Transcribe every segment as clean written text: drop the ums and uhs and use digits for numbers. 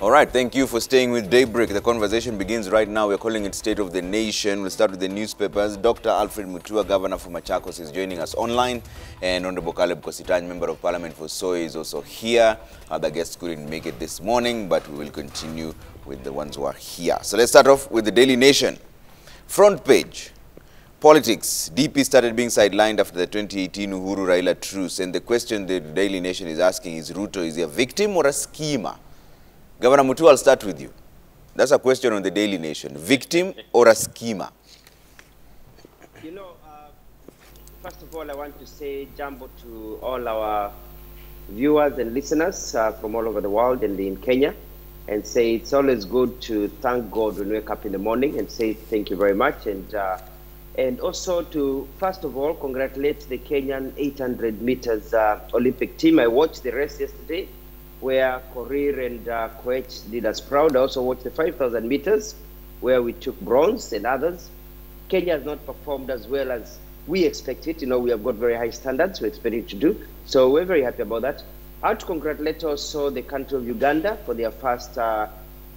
All right, thank you for staying with Daybreak. The conversation begins right now. We're calling it State of the Nation. We'll start with the newspapers. Dr. Alfred Mutua, Governor for Machakos, is joining us online. And Honorable Caleb Kositany, Member of Parliament for Soy, is also here. Other guests couldn't make it this morning, but we will continue with the ones who are here. So let's start off with the Daily Nation. Front page. Politics. DP started being sidelined after the 2018 Uhuru Raila truce. And the question the Daily Nation is asking is, Ruto, is he a victim or a schemer? Governor Mutua, I'll start with you. That's a question on the Daily Nation. Victim or a schemer? You know, first of all, I want to say jumbo to all our viewers and listeners from all over the world and in Kenya, and say it's always good to thank God when we wake up in the morning and say thank you very much. And also to, first of all, congratulate the Kenyan 800 meters Olympic team. I watched the race yesterday, where Korir and Koech did us proud. I also watched the 5,000 meters, where we took bronze and others. Kenya has not performed as well as we expected. You know, we have got very high standards we expect it to do. So we're very happy about that. I want to congratulate also the country of Uganda for their first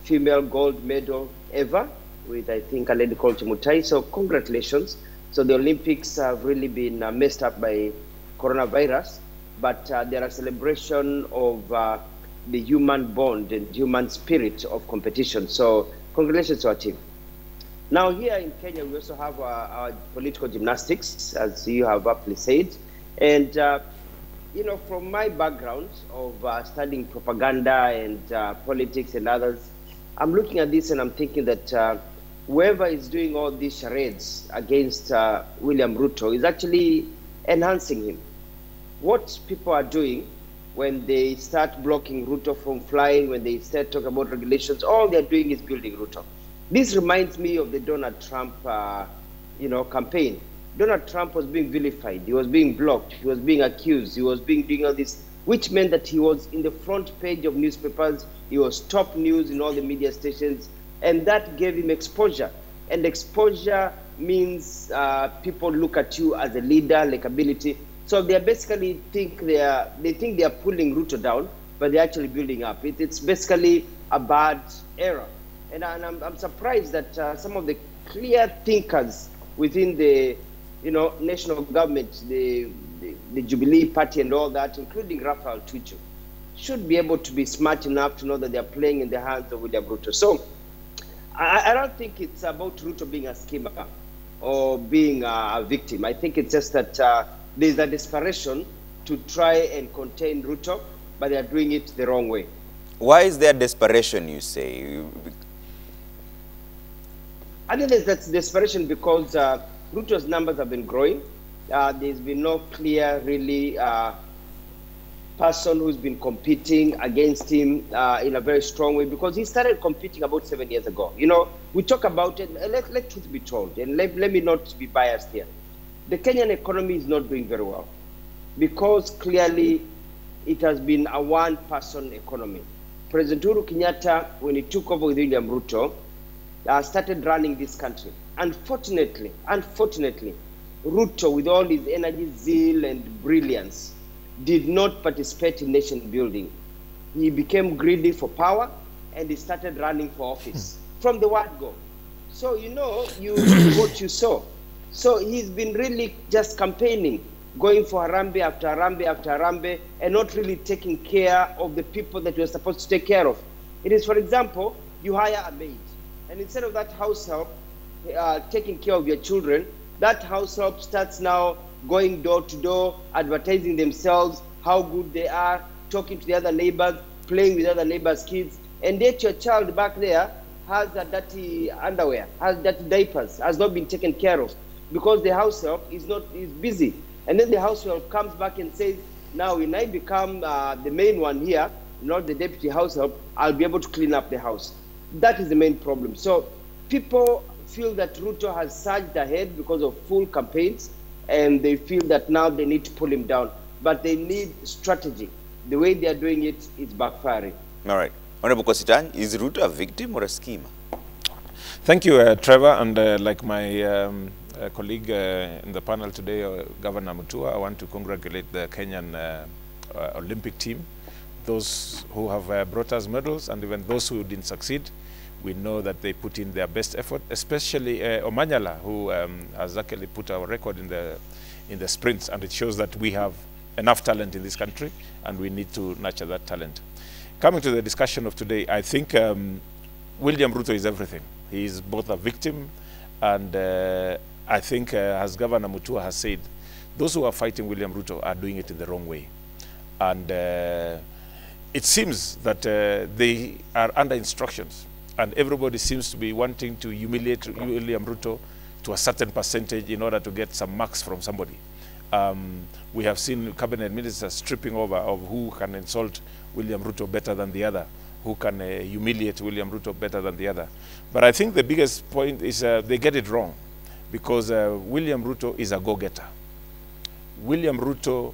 female gold medal ever, with, I think, a lady called Chimutai. So congratulations. So the Olympics have really been messed up by coronavirus, but they're a celebration of the human bond and human spirit of competition. So congratulations to our team. Now here in Kenya, we also have our political gymnastics, as you have aptly said. And, you know, from my background of studying propaganda and politics and others, I'm looking at this and I'm thinking that whoever is doing all these charades against William Ruto is actually enhancing him. What people are doing when they start blocking Ruto from flying, when they start talking about regulations, all they're doing is building Ruto. This reminds me of the Donald Trump, you know, campaign. Donald Trump was being vilified. He was being blocked. He was being accused. He was being doing all this, which meant that he was in the front page of newspapers. He was top news in all the media stations, and that gave him exposure. And exposure means people look at you as a leader, likability. So they basically think they are pulling Ruto down, but they're actually building up. It's basically a bad era. And I'm surprised that some of the clear thinkers within the, you know, national government, the Jubilee Party and all that, including Raphael Tuju, should be able to be smart enough to know that they're playing in the hands of William Ruto. So I don't think it's about Ruto being a schemer or being a victim. I think it's just that there's a desperation to try and contain Ruto, but they're doing it the wrong way. Why is there desperation, you say? I think that's desperation because Ruto's numbers have been growing. There's been no clear, really, person who's been competing against him in a very strong way, because he started competing about 7 years ago. You know, we talk about it, let truth be told, and let me not be biased here. The Kenyan economy is not doing very well because clearly it has been a one-person economy. President Uhuru Kenyatta, when he took over with William Ruto, started running this country. Unfortunately, Ruto, with all his energy, zeal, and brilliance, did not participate in nation building. He became greedy for power, and he started running for office from the word go. So, you know, you what you saw. So he's been really just campaigning, going for Harambee after Harambee after Harambee, and not really taking care of the people that you're supposed to take care of. It is, for example, you hire a maid, and instead of that house help taking care of your children, that house help starts now going door to door, advertising themselves, how good they are, talking to the other neighbors, playing with other neighbors' kids, and yet your child back there has a dirty underwear, has dirty diapers, has not been taken care of, because the house help is busy. And then the house help comes back and says, now when I become the main one here, not the deputy house help, I'll be able to clean up the house. That is the main problem. So people feel that Ruto has surged ahead because of full campaigns, and they feel that now they need to pull him down. But they need strategy. The way they are doing it is backfiring. All right. Honorable Kositany, is Ruto a victim or a schemer? Thank you, Trevor. And like my colleague in the panel today, Governor Mutua, I want to congratulate the Kenyan Olympic team those who have brought us medals and even those who didn't succeed. We know that they put in their best effort, especially Omanyala, who has actually put our record in the sprints, and it shows that we have enough talent in this country, and we need to nurture that talent. Coming to the discussion of today, I think William Ruto is everything. He is both a victim, and I think, as Governor Mutua has said, those who are fighting William Ruto are doing it in the wrong way. And it seems that they are under instructions, and everybody seems to be wanting to humiliate William Ruto to a certain percentage in order to get some marks from somebody. We have seen cabinet ministers stripping over of who can insult William Ruto better than the other, who can humiliate William Ruto better than the other. But I think the biggest point is they get it wrong, because William Ruto is a go-getter. William Ruto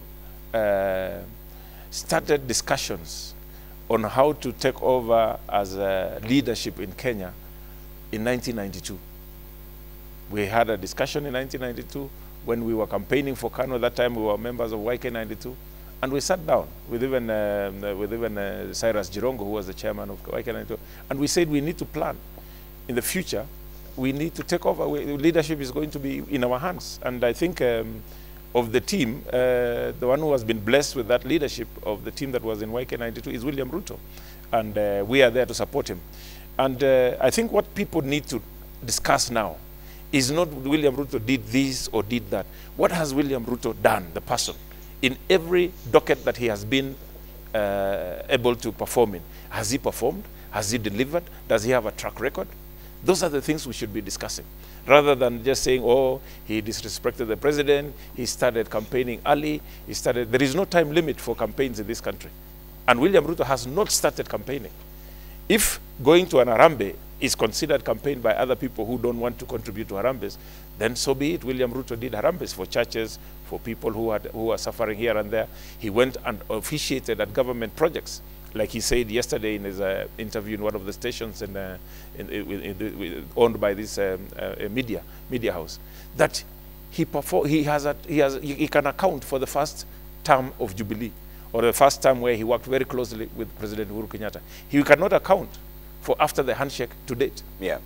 started discussions on how to take over as leadership in Kenya in 1992. We had a discussion in 1992 when we were campaigning for Kano. That time we were members of YK92, and we sat down with even Cyrus Jirongo, who was the chairman of YK92, and we said we need to plan. In the future, we need to take over. Leadership is going to be in our hands, and I think of the team, the one who has been blessed with that leadership of the team that was in YK92 is William Ruto, and we are there to support him. And I think what people need to discuss now is not William Ruto did this or did that. What has William Ruto done, the person, in every docket that he has been able to perform in? Has he performed? Has he delivered? Does he have a track record? Those are the things we should be discussing, rather than just saying, oh, he disrespected the president, he started campaigning early, there is no time limit for campaigns in this country. And William Ruto has not started campaigning. If going to an Harambee is considered campaign by other people who don't want to contribute to Harambees, then so be it. William Ruto did Harambees for churches, for people who are suffering here and there. He went and officiated at government projects, like he said yesterday in his interview in one of the stations owned by this media house, that he can account for the first term of Jubilee, or the first time where he worked very closely with President Uhuru Kenyatta. He cannot account for after the handshake to date. Yeah.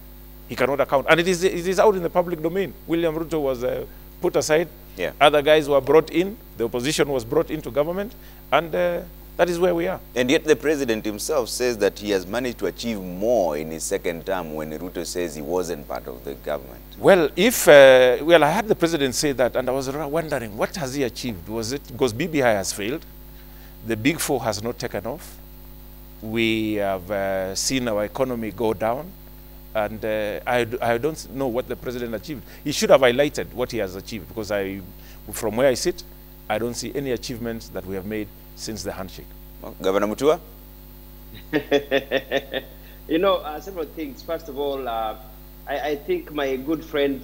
He cannot account. And it is out in the public domain. William Ruto was put aside. Yeah. Other guys were brought in. The opposition was brought into government. And that is where we are. And yet the president himself says that he has managed to achieve more in his second term, when Ruto says he wasn't part of the government. Well, well, I heard the president say that, and I was wondering, what has he achieved? Was it because BBI has failed? The Big Four has not taken off. We have seen our economy go down, and I don't know what the president achieved. He should have highlighted what he has achieved, because from where I sit, I don't see any achievements that we have made since the handshake. Well, Governor Mutua? You know, several things. First of all, I think my good friend,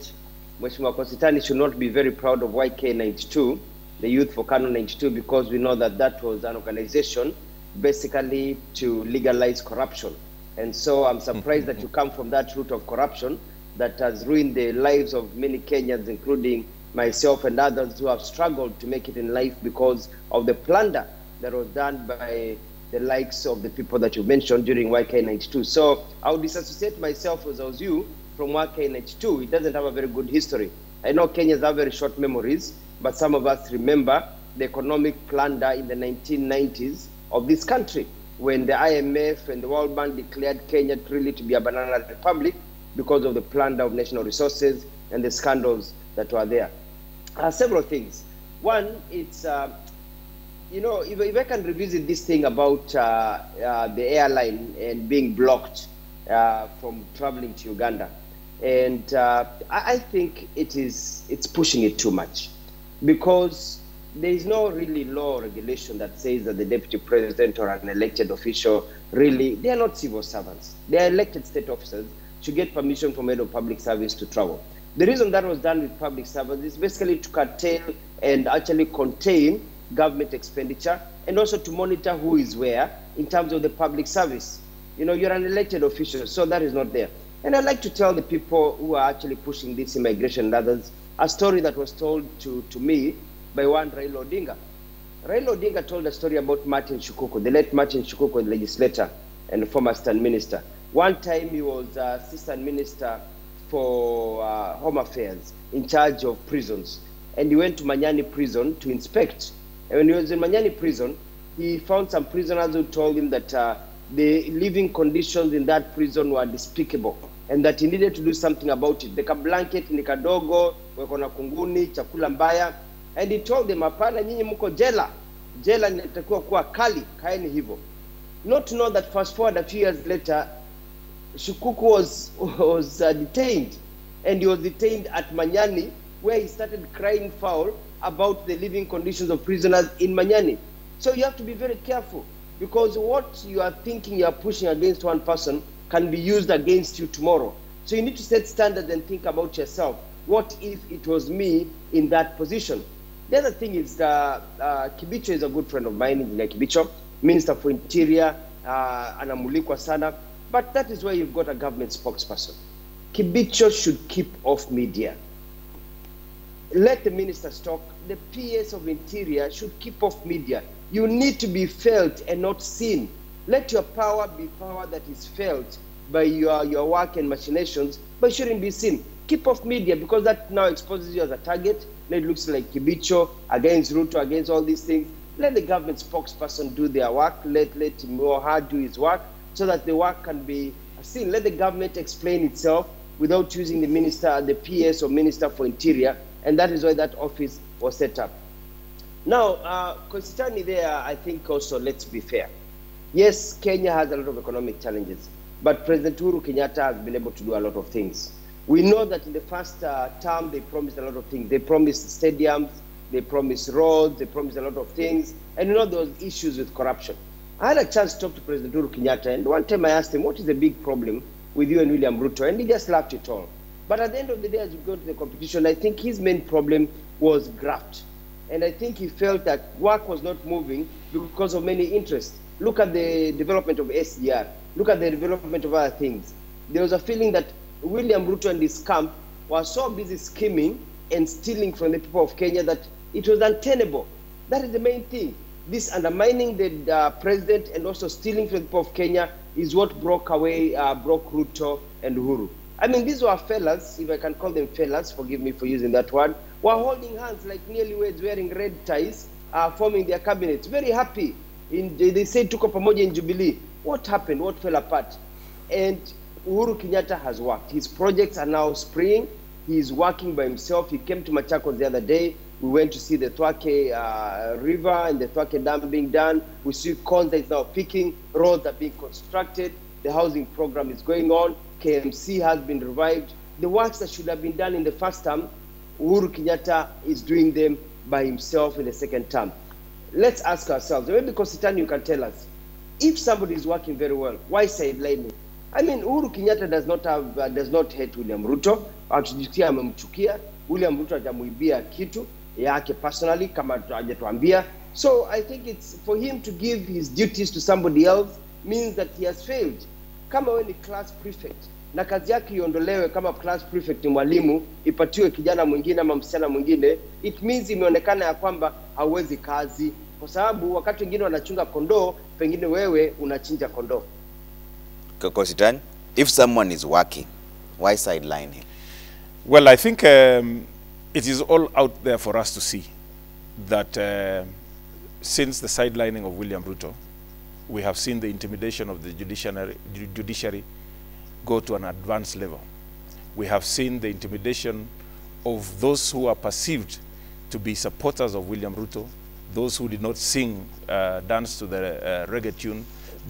Mheshimiwa Kositani, should not be very proud of YK92, the Youth for Kano 92, because we know that that was an organization basically to legalize corruption. And so I'm surprised that you come from that route of corruption that has ruined the lives of many Kenyans, including myself and others who have struggled to make it in life because of the plunder that was done by the likes of the people that you mentioned during YK92. So I would disassociate myself, as I was you, from YK92. It doesn't have a very good history. I know Kenyans have very short memories, but some of us remember the economic plunder in the 1990s of this country, when the IMF and the World Bank declared Kenya really to be a banana republic because of the plunder of national resources and the scandals that were there. Several things. One, it's, you know, if I can revisit this thing about the airline and being blocked from traveling to Uganda. And I think it's pushing it too much, because there is no really law or regulation that says that the deputy president or an elected official, really, they are not civil servants. They are elected state officers, to get permission from head of public service to travel. The reason that was done with public servants is basically to curtail and actually contain government expenditure, and also to monitor who is where in terms of the public service. You know, you're an elected official, so that is not there. And I'd like to tell the people who are actually pushing this immigration and others a story that was told to me by one Raila Odinga. Raila Odinga told a story about Martin Shikuku, the late Martin Shikuku, the legislator and former assistant minister. One time he was assistant minister for Home Affairs in charge of prisons. And he went to Manyani prison to inspect. And when he was in Manyani prison, he found some prisoners who told him that the living conditions in that prison were despicable and that he needed to do something about it. Deka blanket ni kadogo, weko na kunguni, chakula mbaya. And he told them, hapana nyinyi mko jela. Jela inatakiwa kuwa kali, kaeni hivyo. Not to know that fast forward a few years later, Shikuku was detained. And he was detained at Manyani, where he started crying foul about the living conditions of prisoners in Manyani. So you have to be very careful, because what you are thinking you are pushing against one person can be used against you tomorrow. So you need to set standards and think about yourself. What if it was me in that position? The other thing is Kibicho is a good friend of mine, Engineer Kibicho, Minister for Interior, anamulikwa sana, but that is where you've got a government spokesperson. Kibicho should keep off media. Let the ministers talk. The PS of Interior should keep off media. You need to be felt and not seen. Let your power be power that is felt by your work and machinations, but shouldn't be seen. Keep off media, because that now exposes you as a target. Now it looks like Kibicho against Ruto, against all these things. Let the government spokesperson do their work. Let him or her do his work, so that the work can be seen. Let the government explain itself without using the minister, the PS or Minister for Interior, and that is why that office was set up. Now, Kositani there, I think also, let's be fair. Yes, Kenya has a lot of economic challenges, but President Uhuru Kenyatta has been able to do a lot of things. We know that in the first term, they promised a lot of things. They promised stadiums, they promised roads, they promised a lot of things, and you know there was issues with corruption. I had a chance to talk to President Uhuru Kenyatta, and one time I asked him, what is the big problem with you and William Ruto? And he just laughed it all. But at the end of the day, as we go to the competition, I think his main problem was graft. And I think he felt that work was not moving because of many interests. Look at the development of SDR. Look at the development of other things. There was a feeling that William Ruto and his camp were so busy scheming and stealing from the people of Kenya that it was untenable. That is the main thing. This undermining the president and also stealing from the people of Kenya is what broke Ruto and Uhuru. I mean, these were fellas, if I can call them fellas, forgive me for using that word, were holding hands like newlyweds wearing red ties, forming their cabinets, very happy. They say tuko pamoja in Jubilee. What happened? What fell apart? And Uhuru Kenyatta has worked. His projects are now springing. He is working by himself. He came to Machakos the other day. We went to see the Twake River and the Twake Dam being done. We see corn that is now picking. Roads are being constructed. The housing program is going on. KMC has been revived. The works that should have been done in the first term, Uhuru Kenyatta is doing them by himself in the second term. Let's ask ourselves, maybe Kositani, you can tell us, if somebody is working very well, why sideline him? I mean, Uhuru Kenyatta does not hate William Ruto. Atujitia amemchukia. William Ruto hajamuibia kitu yake personally kama hajatuambia. So I think it's for him to give his duties to somebody else means that he has failed. Kama wewe ni class prefect na kazi yake iondolewe kama class prefect ni mwalimu, ipatiwe kijana mwingine ama msichana mwingine, it means imeonekana ya kwamba hauwezi kazi, kwa sababu wakati wengine wanachunga kondoo, pengine wewe unachinja kondoo. Kositani, if someone is working, why sideline him? Well, I think it is all out there for us to see that since the sidelining of William Ruto, we have seen the intimidation of the judiciary go to an advanced level. We have seen the intimidation of those who are perceived to be supporters of William Ruto, those who did not sing, dance to the reggae tune,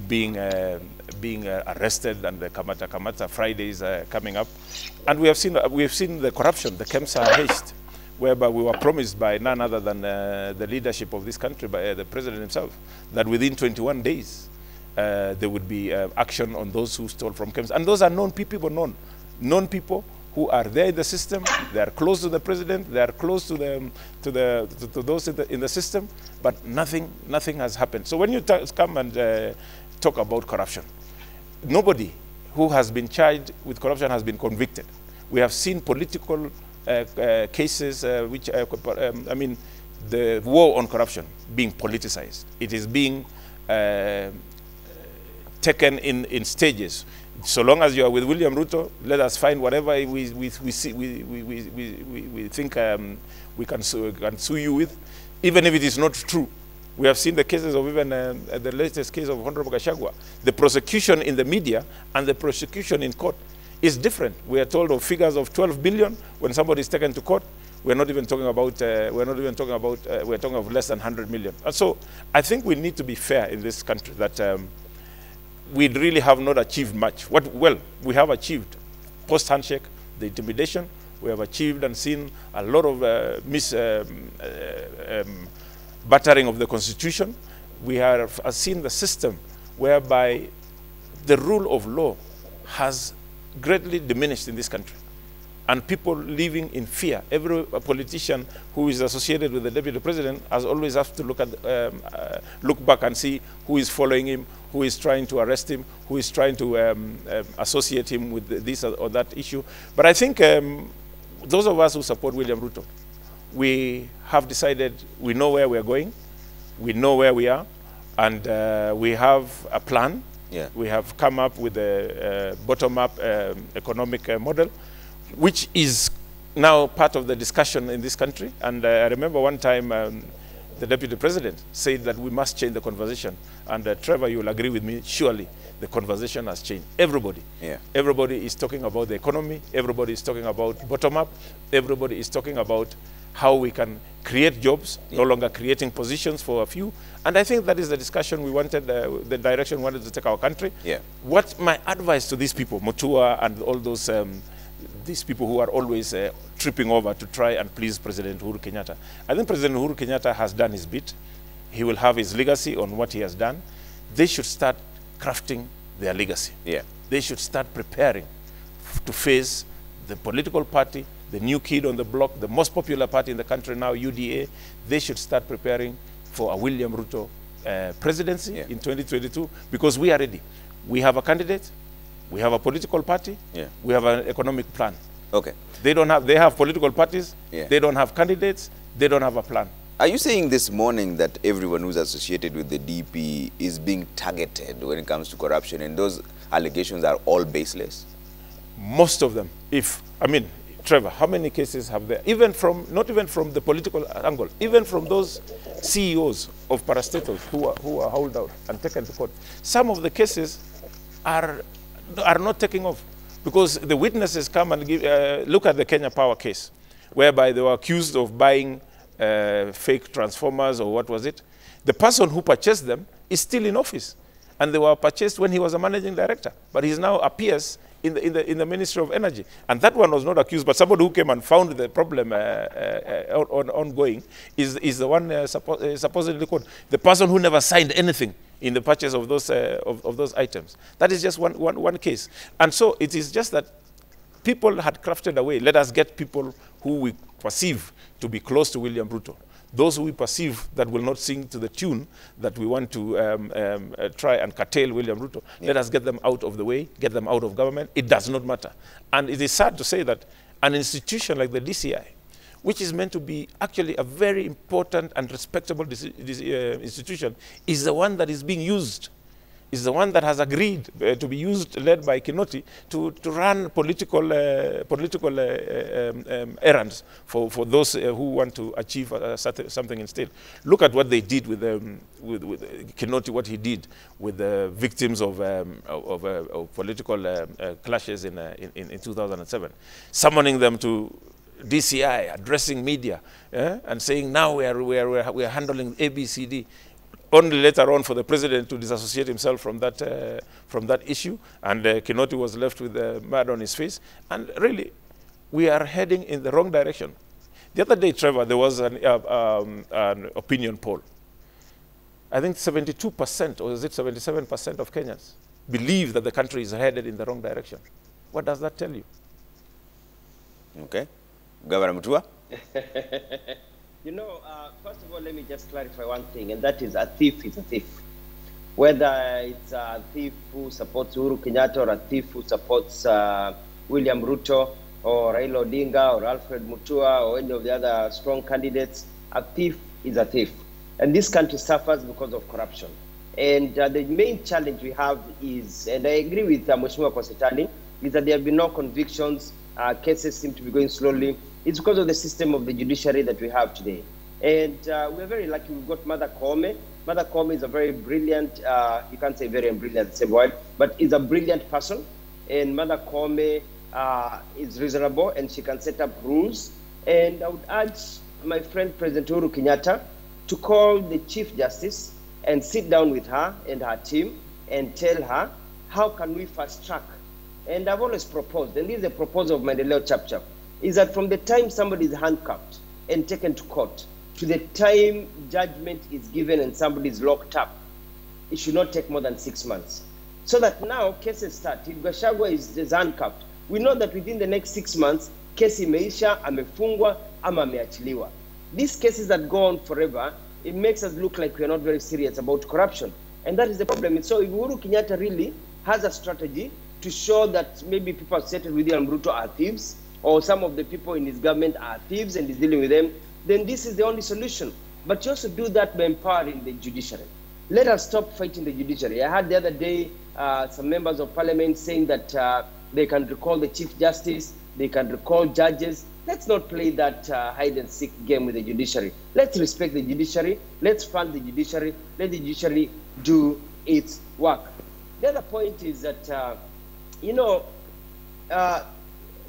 being arrested, and the Kamata Kamata Fridays coming up. And we have seen the corruption, the Kemsa haste, whereby we were promised by none other than the leadership of this country, by the president himself, that within 21 days there would be action on those who stole from Kemsa. And those are known people, known people who are there in the system. They are close to the president. They are close to those in the system. But nothing has happened. So when you come and talk about corruption, nobody who has been charged with corruption has been convicted. We have seen political cases which, I mean, the war on corruption being politicized. It is being taken in stages. So long as you are with William Ruto, let us find whatever we think we can sue you with, even if it is not true. We have seen the cases of even the latest case of Honorable Gachagua. The prosecution in the media and the prosecution in court is different. We are told of figures of 12 billion when somebody is taken to court. We're not even talking about. We're talking of less than 100 million. And so I think we need to be fair in this country that we really have not achieved much. Well, we have achieved post-handshake, the intimidation. We have achieved and seen a lot of battering of the Constitution. We have seen the system whereby the rule of law has greatly diminished in this country, and people living in fear. Every politician who is associated with the deputy president has always have to look back and see who is following him, who is trying to arrest him, who is trying to associate him with this or that issue. But I think those of us who support William Ruto, we have decided we know where we are going, we know where we are, and we have a plan. Yeah. We have come up with a bottom-up economic model, which is now part of the discussion in this country. And I remember one time the deputy president said that we must change the conversation. And Trevor, you will agree with me, surely the conversation has changed. Everybody. Yeah. Everybody is talking about the economy. Everybody is talking about bottom-up. Everybody is talking about how we can create jobs, no longer creating positions for a few. And I think that is the discussion we wanted, the direction we wanted to take our country. Yeah. What my advice to these people, Mutua and all those, these people who are always tripping over to try and please President Uhuru Kenyatta. I think President Uhuru Kenyatta has done his bit. He will have his legacy on what he has done. They should start crafting their legacy. Yeah. They should start preparing to face the political party, the new kid on the block, the most popular party in the country now, UDA. They should start preparing for a William Ruto presidency in 2022, because we are ready. We have a candidate, we have a political party, we have an economic plan. Okay. They have political parties, they don't have candidates, they don't have a plan. Are you saying this morning that everyone who's associated with the DP is being targeted when it comes to corruption, and those allegations are all baseless? Most of them. Trevor, how many cases have there? Even from, not even from the political angle, even from those CEOs of parastatals who are held out and taken to court. Some of the cases are not taking off because the witnesses come and look at the Kenya Power case, whereby they were accused of buying fake transformers, or what was it? The person who purchased them is still in office, and they were purchased when he was a managing director, but he now appears in the Ministry of Energy. And that one was not accused, but somebody who came and found the problem ongoing is the one supposedly caught. The person who never signed anything in the purchase of those items. That is just one case. And so it is just that people had crafted a way. Let us get people who we perceive to be close to William Ruto. Those who we perceive that will not sing to the tune that we want to try and curtail William Ruto. Let us get them out of the way, get them out of government. It does not matter. And it is sad to say that an institution like the DCI, which is meant to be actually a very important and respectable institution, is the one that is being used, is the one that has agreed to be used, led by Kinoti, to run political errands for those who want to achieve something instead. Look at what they did with Kinoti, what he did with the victims of political clashes in 2007, summoning them to DCI, addressing media, and saying now we are handling ABCD. Only later on for the president to disassociate himself from that issue, and Kinoti was left with mud on his face. And really, we are heading in the wrong direction. The other day, Trevor, there was an opinion poll. I think 72%, or is it 77% of Kenyans believe that the country is headed in the wrong direction. What does that tell you? Okay. Governor Mutua? You know, first of all, let me just clarify one thing, and that is a thief is a thief. Whether it's a thief who supports Uhuru Kenyatta or a thief who supports William Ruto or Raila Odinga or Alfred Mutua or any of the other strong candidates, a thief is a thief. And this country suffers because of corruption. And the main challenge we have is, and I agree with Mheshimiwa Kositani, is that there have been no convictions. Cases seem to be going slowly. It's because of the system of the judiciary that we have today. And we're very lucky we've got Mother Koome. Mother Koome is a very brilliant, you can't say very brilliant, the same word, but is a brilliant person. And Mother Koome is reasonable and she can set up rules. And I would urge my friend President Uhuru Kenyatta to call the Chief Justice and sit down with her and her team and tell her, how can we fast track? And I've always proposed, and this is a proposal of Maendeleo Chap, is that from the time somebody is handcuffed and taken to court to the time judgment is given and somebody is locked up, it should not take more than 6 months. So that now cases start. If Gachagua is handcuffed, we know that within the next 6 months, kesi imeisha, amefungwa, ama ameachiliwa. These cases that go on forever, it makes us look like we're not very serious about corruption. And that is the problem. So if Uhuru Kenyatta really has a strategy to show that maybe people associated with William Ruto are thieves, or some of the people in his government are thieves and he's dealing with them, then this is the only solution. But you also do that by empowering the judiciary. Let us stop fighting the judiciary. I heard the other day some members of parliament saying that they can recall the Chief Justice, they can recall judges. Let's not play that hide and seek game with the judiciary. Let's respect the judiciary. Let's fund the judiciary. Let the judiciary do its work. The other point is that,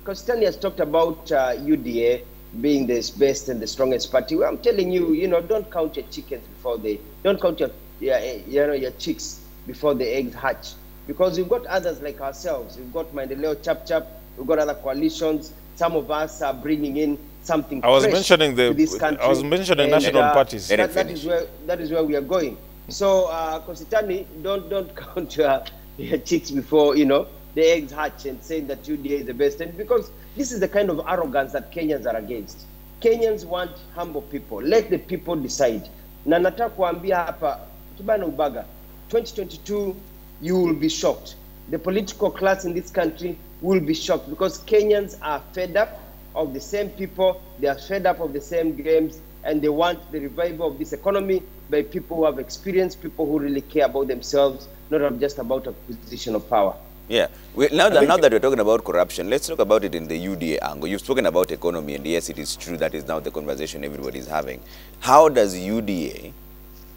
Kositani has talked about UDA being the best and the strongest party. Well, I'm telling you, don't count your chickens before don't count your chicks before the eggs hatch. Because we've got others like ourselves. We've got Maendeleo Chap, we've got other coalitions. Some of us are bringing in something fresh to this country. I was mentioning national parties. That is where we are going. So, Kositani, don't count your chicks before, the eggs hatch and saying that UDA is the best. And because this is the kind of arrogance that Kenyans are against. Kenyans want humble people. Let the people decide. Na nataka kuambia hapa, kibana ubaga, 2022, you will be shocked. The political class in this country will be shocked because Kenyans are fed up of the same people, they are fed up of the same games, and they want the revival of this economy by people who have experience, people who really care about themselves, not just about a position of power. Yeah. Now that we're talking about corruption, let's talk about it in the UDA angle. You've spoken about economy, and yes, it is true that is now the conversation everybody is having. How does UDA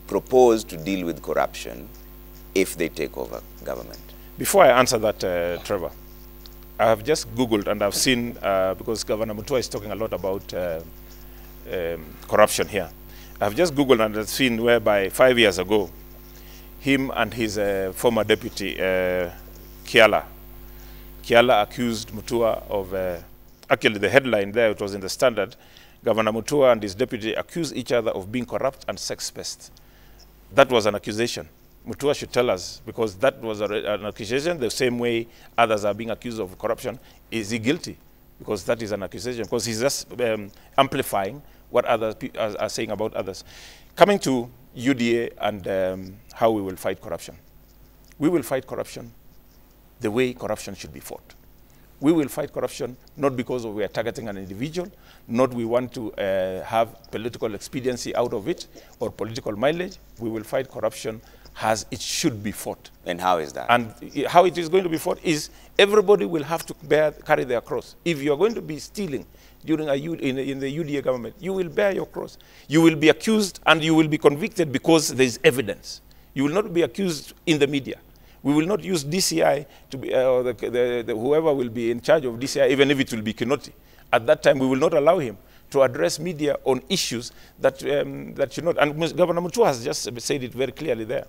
propose to deal with corruption if they take over government? Before I answer that, Trevor, I have just Googled and I've seen, because Governor Mutua is talking a lot about corruption here. I've just Googled and I've seen whereby 5 years ago, him and his former deputy, Kiala accused Mutua of, actually the headline there, it was in the Standard, Governor Mutua and his deputy accused each other of being corrupt and sex-based. That was an accusation. Mutua should tell us, because that was an accusation the same way others are being accused of corruption. Is he guilty? Because that is an accusation, because he's just amplifying what others are saying about others. Coming to UDA and how we will fight corruption. We will fight corruption the way corruption should be fought. We will fight corruption not because we are targeting an individual, not we want to have political expediency out of it or political mileage. We will fight corruption as it should be fought. And how is that? And how it is going to be fought is everybody will have to carry their cross. If you are going to be stealing during in the UDA government, you will bear your cross. You will be accused and you will be convicted because there is evidence. You will not be accused in the media. We will not use DCI to be, or whoever will be in charge of DCI, even if it will be Kinoti. At that time, we will not allow him to address media on issues that should not. And Governor Mutua has just said it very clearly there,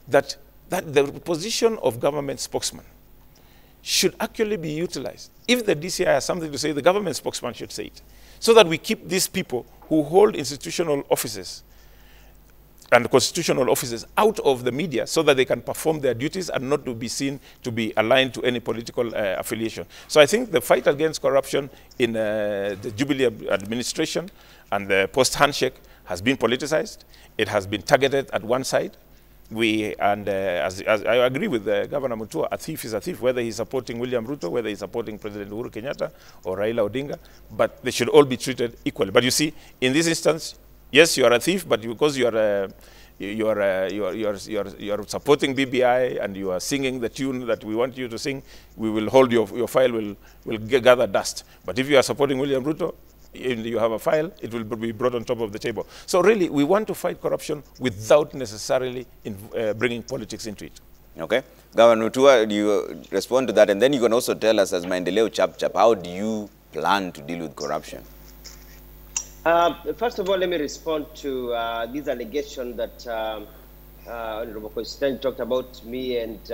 that the position of government spokesman should actually be utilized. If the DCI has something to say, the government spokesman should say it, so that we keep these people who hold institutional offices and constitutional offices out of the media so that they can perform their duties and not to be seen to be aligned to any political affiliation. So I think the fight against corruption in the Jubilee administration and the post-handshake has been politicized. It has been targeted at one side. As I agree with Governor Mutua, a thief is a thief, whether he's supporting William Ruto, whether he's supporting President Uhuru Kenyatta or Raila Odinga, but they should all be treated equally. But you see, in this instance, Yes, you are a thief, but because you are you're supporting BBI and you are singing the tune that we want you to sing, we will hold your file will gather dust. But if you are supporting William Ruto, and you have a file, it will be brought on top of the table. So really, we want to fight corruption without necessarily bringing politics into it. Okay. Governor Mutua, do you respond to that? And then you can also tell us, as Maendeleo Chap, how do you plan to deal with corruption? First of all, let me respond to this allegation that Honorable Kositany talked about me and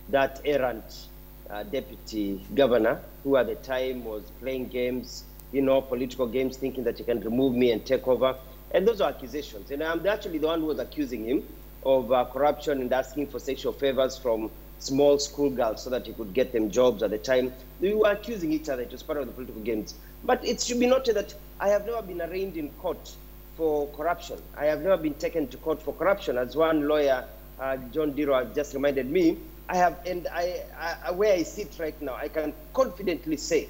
that errant deputy governor, who at the time was playing games, political games, thinking that he can remove me and take over. And those are accusations. And I'm actually the one who was accusing him of corruption and asking for sexual favors from small school girls so that he could get them jobs at the time. We were accusing each other. It was part of the political games. But it should be noted that I have never been arraigned in court for corruption. I have never been taken to court for corruption. As one lawyer, John Diro, just reminded me, where I sit right now, I can confidently say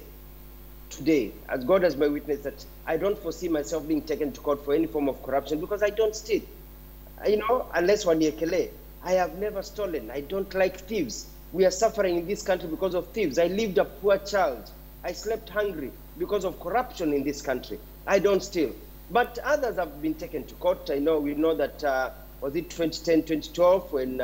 today, as God as my witness, that I don't foresee myself being taken to court for any form of corruption because I don't steal. Unless Waniekele. I have never stolen. I don't like thieves. We are suffering in this country because of thieves. I lived a poor child. I slept hungry because of corruption in this country. I don't steal. But others have been taken to court. We know that, was it 2010, 2012, when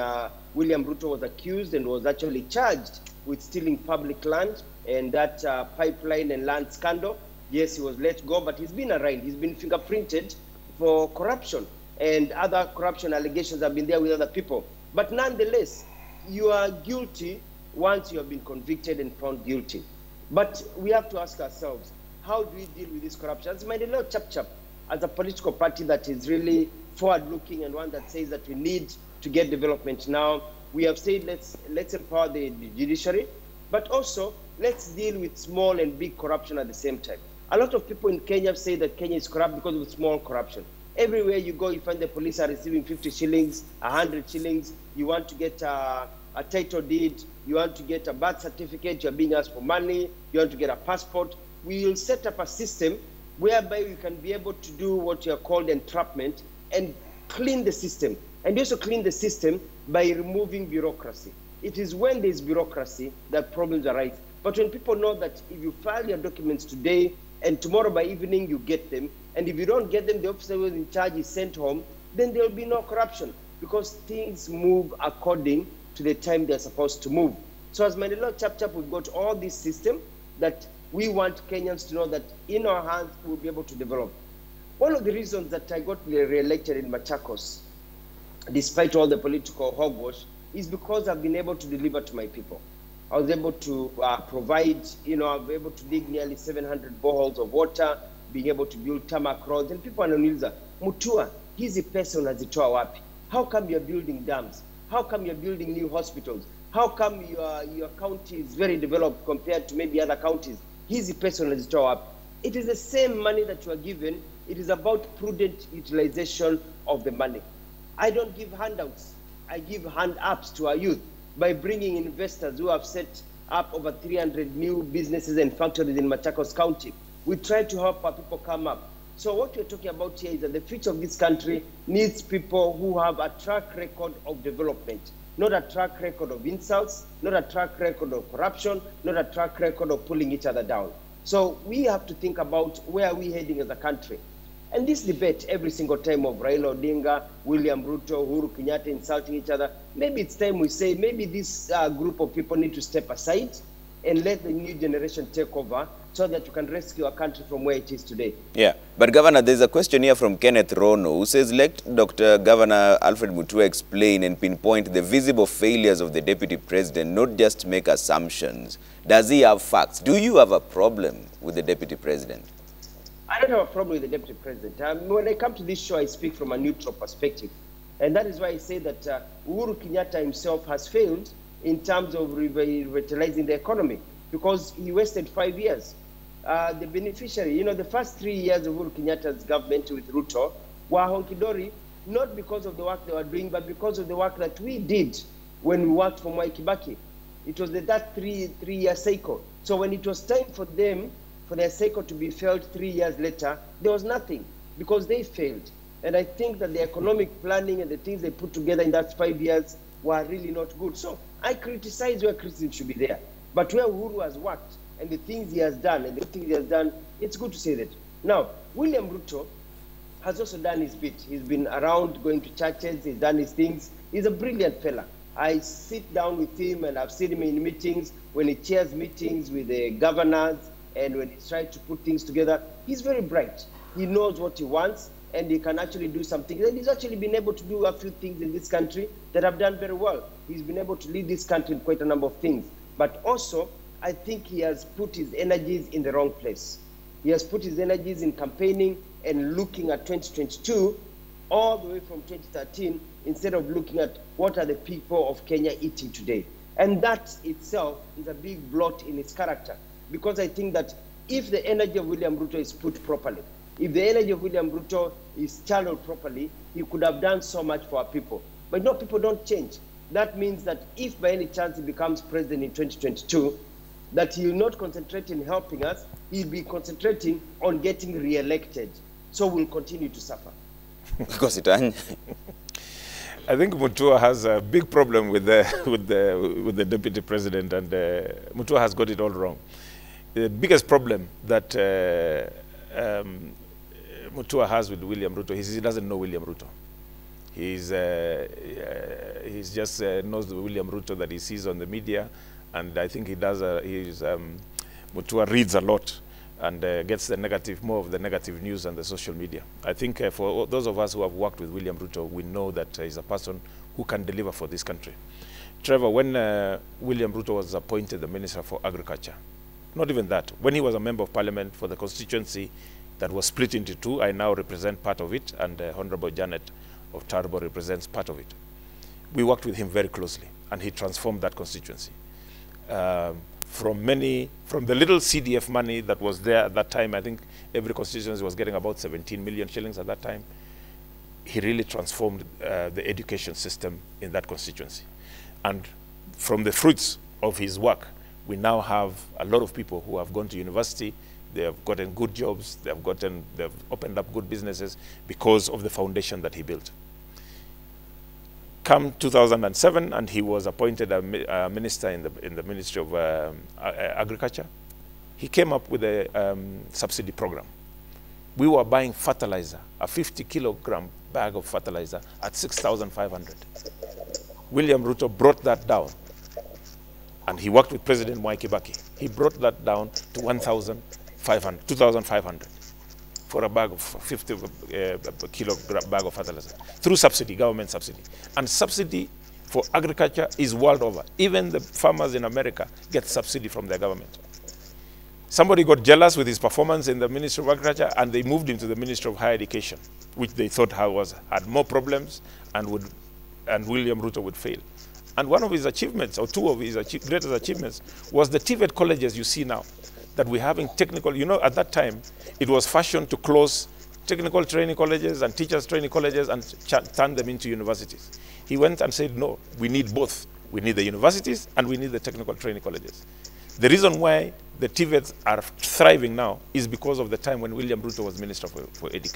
William Ruto was accused and was actually charged with stealing public land and that pipeline and land scandal. Yes, he was let go, but he's been arraigned. He's been fingerprinted for corruption. And other corruption allegations have been there with other people. But nonetheless, you are guilty once you have been convicted and found guilty. But we have to ask ourselves, how do we deal with this corruption? As Maendeleo Chap, as a political party that is really forward-looking and one that says that we need to get development now, we have said let's empower the judiciary, but also let's deal with small and big corruption at the same time. A lot of people in Kenya say that Kenya is corrupt because of small corruption. Everywhere you go, you find the police are receiving 50 shillings, 100 shillings. You want to get a title deed. You want to get a birth certificate. You're being asked for money. You want to get a passport. We will set up a system whereby we can be able to do what you are called entrapment and clean the system. And also clean the system by removing bureaucracy. It is when there's bureaucracy that problems arise. But when people know that if you file your documents today and tomorrow by evening you get them, and if you don't get them, the officer who is in charge is sent home, then there will be no corruption because things move according to the time they're supposed to move. So as Maendeleo Chap, we've got all this system that we want Kenyans to know that in our hands we'll be able to develop. One of the reasons that I got re-elected in Machakos, despite all the political hogwash, is because I've been able to deliver to my people. I was able to provide, I was able to dig nearly 700 boreholes of water, being able to build tarmac roads, and people wananiuliza, Mutua, hizi pesa unazitoa wapi? How come you're building dams? How come you're building new hospitals? How come your county is very developed compared to maybe other counties? Hizi pesa unazitoa wapi? It is the same money that you are given. It is about prudent utilization of the money. I don't give handouts. I give hand-ups to our youth by bringing investors who have set up over 300 new businesses and factories in Machakos County. We try to help our people come up. So what we're talking about here is that the future of this country needs people who have a track record of development, not a track record of insults, not a track record of corruption, not a track record of pulling each other down. So we have to think about where are we heading as a country. And this debate every single time of Raila Odinga, William Ruto, Uhuru Kenyatta insulting each other, maybe it's time we say, maybe this group of people need to step aside and let the new generation take over so that you can rescue our country from where it is today. Yeah, but Governor, there's a question here from Kenneth Rono who says, let Dr. Governor Alfred Mutua explain and pinpoint the visible failures of the Deputy President, not just make assumptions. Does he have facts? Do you have a problem with the Deputy President? I don't have a problem with the Deputy President. When I come to this show, I speak from a neutral perspective. And that is why I say that Uhuru Kenyatta himself has failed in terms of revitalizing the economy because he wasted 5 years. The beneficiary, the first 3 years of Uhuru Kenyatta's government with Ruto were honkidori, not because of the work they were doing, but because of the work that we did when we worked for Mwai Kibaki. It was that three-year cycle. So when it was time for them, for their cycle to be felt 3 years later, there was nothing. because they failed. And I think that the economic planning and the things they put together in that 5 years were really not good. So I criticize where criticism should be there. But where Uhuru has worked and the things he has done and the things he has done, it's good to say that. Now, William Ruto has also done his bit. He's been around going to churches, he's done his things. He's a brilliant fella. I sit down with him and I've seen him in meetings, when he chairs meetings with the governors and when he's trying to put things together. He's very bright. He knows what he wants and he can actually do something. And he's actually been able to do a few things in this country that have done very well. He's been able to lead this country in quite a number of things. But also, I think he has put his energies in the wrong place. He has put his energies in campaigning and looking at 2022 all the way from 2013 instead of looking at what are the people of Kenya eating today. And that itself is a big blot in his character, because I think that if the energy of William Ruto is put properly, if the energy of William Ruto is channeled properly, he could have done so much for our people. But no, people don't change. That means that if by any chance he becomes president in 2022, that he will not concentrate in helping us, he'll be concentrating on getting re-elected. So we'll continue to suffer. I think Mutua has a big problem with the deputy president, and Mutua has got it all wrong. The biggest problem that Mutua has with William Ruto is he doesn't know William Ruto. He's just knows the William Ruto that he sees on the media, and I think he does. Mutua reads a lot and gets the negative, more of the negative news on the social media. I think for those of us who have worked with William Ruto, we know that he's a person who can deliver for this country. Trevor, when William Ruto was appointed the Minister for Agriculture, not even that, when he was a Member of Parliament for the constituency that was split into two, I now represent part of it, and Honorable Janet of Tarbo represents part of it. We worked with him very closely, and he transformed that constituency. From the little CDF money that was there at that time, I think every constituency was getting about 17 million shillings at that time. He really transformed the education system in that constituency. And from the fruits of his work, we now have a lot of people who have gone to university, they have gotten good jobs, they've opened up good businesses because of the foundation that he built. Come 2007, and he was appointed a minister in the Ministry of Agriculture. He came up with a subsidy program. We were buying fertilizer, a 50-kilogram bag of fertilizer at 6,500. William Ruto brought that down, and he worked with President Mwai Kibaki. He brought that down to 2,500 for a bag of 50-kilogram bag of fertilizer through subsidy, government subsidy. And subsidy for agriculture is world over. Even the farmers in America get subsidy from their government. Somebody got jealous with his performance in the Ministry of Agriculture, and they moved him to the Ministry of Higher Education, which they thought had more problems and William Ruto would fail. And one of his achievements, or two of his greatest achievements, was the TVET colleges you see now, that we're having technical. You know, at that time, it was fashion to close technical training colleges and teachers training colleges and turn them into universities. He went and said, no, we need both. We need the universities and we need the technical training colleges. The reason why the TVETs are thriving now is because of the time when William Ruto was Minister for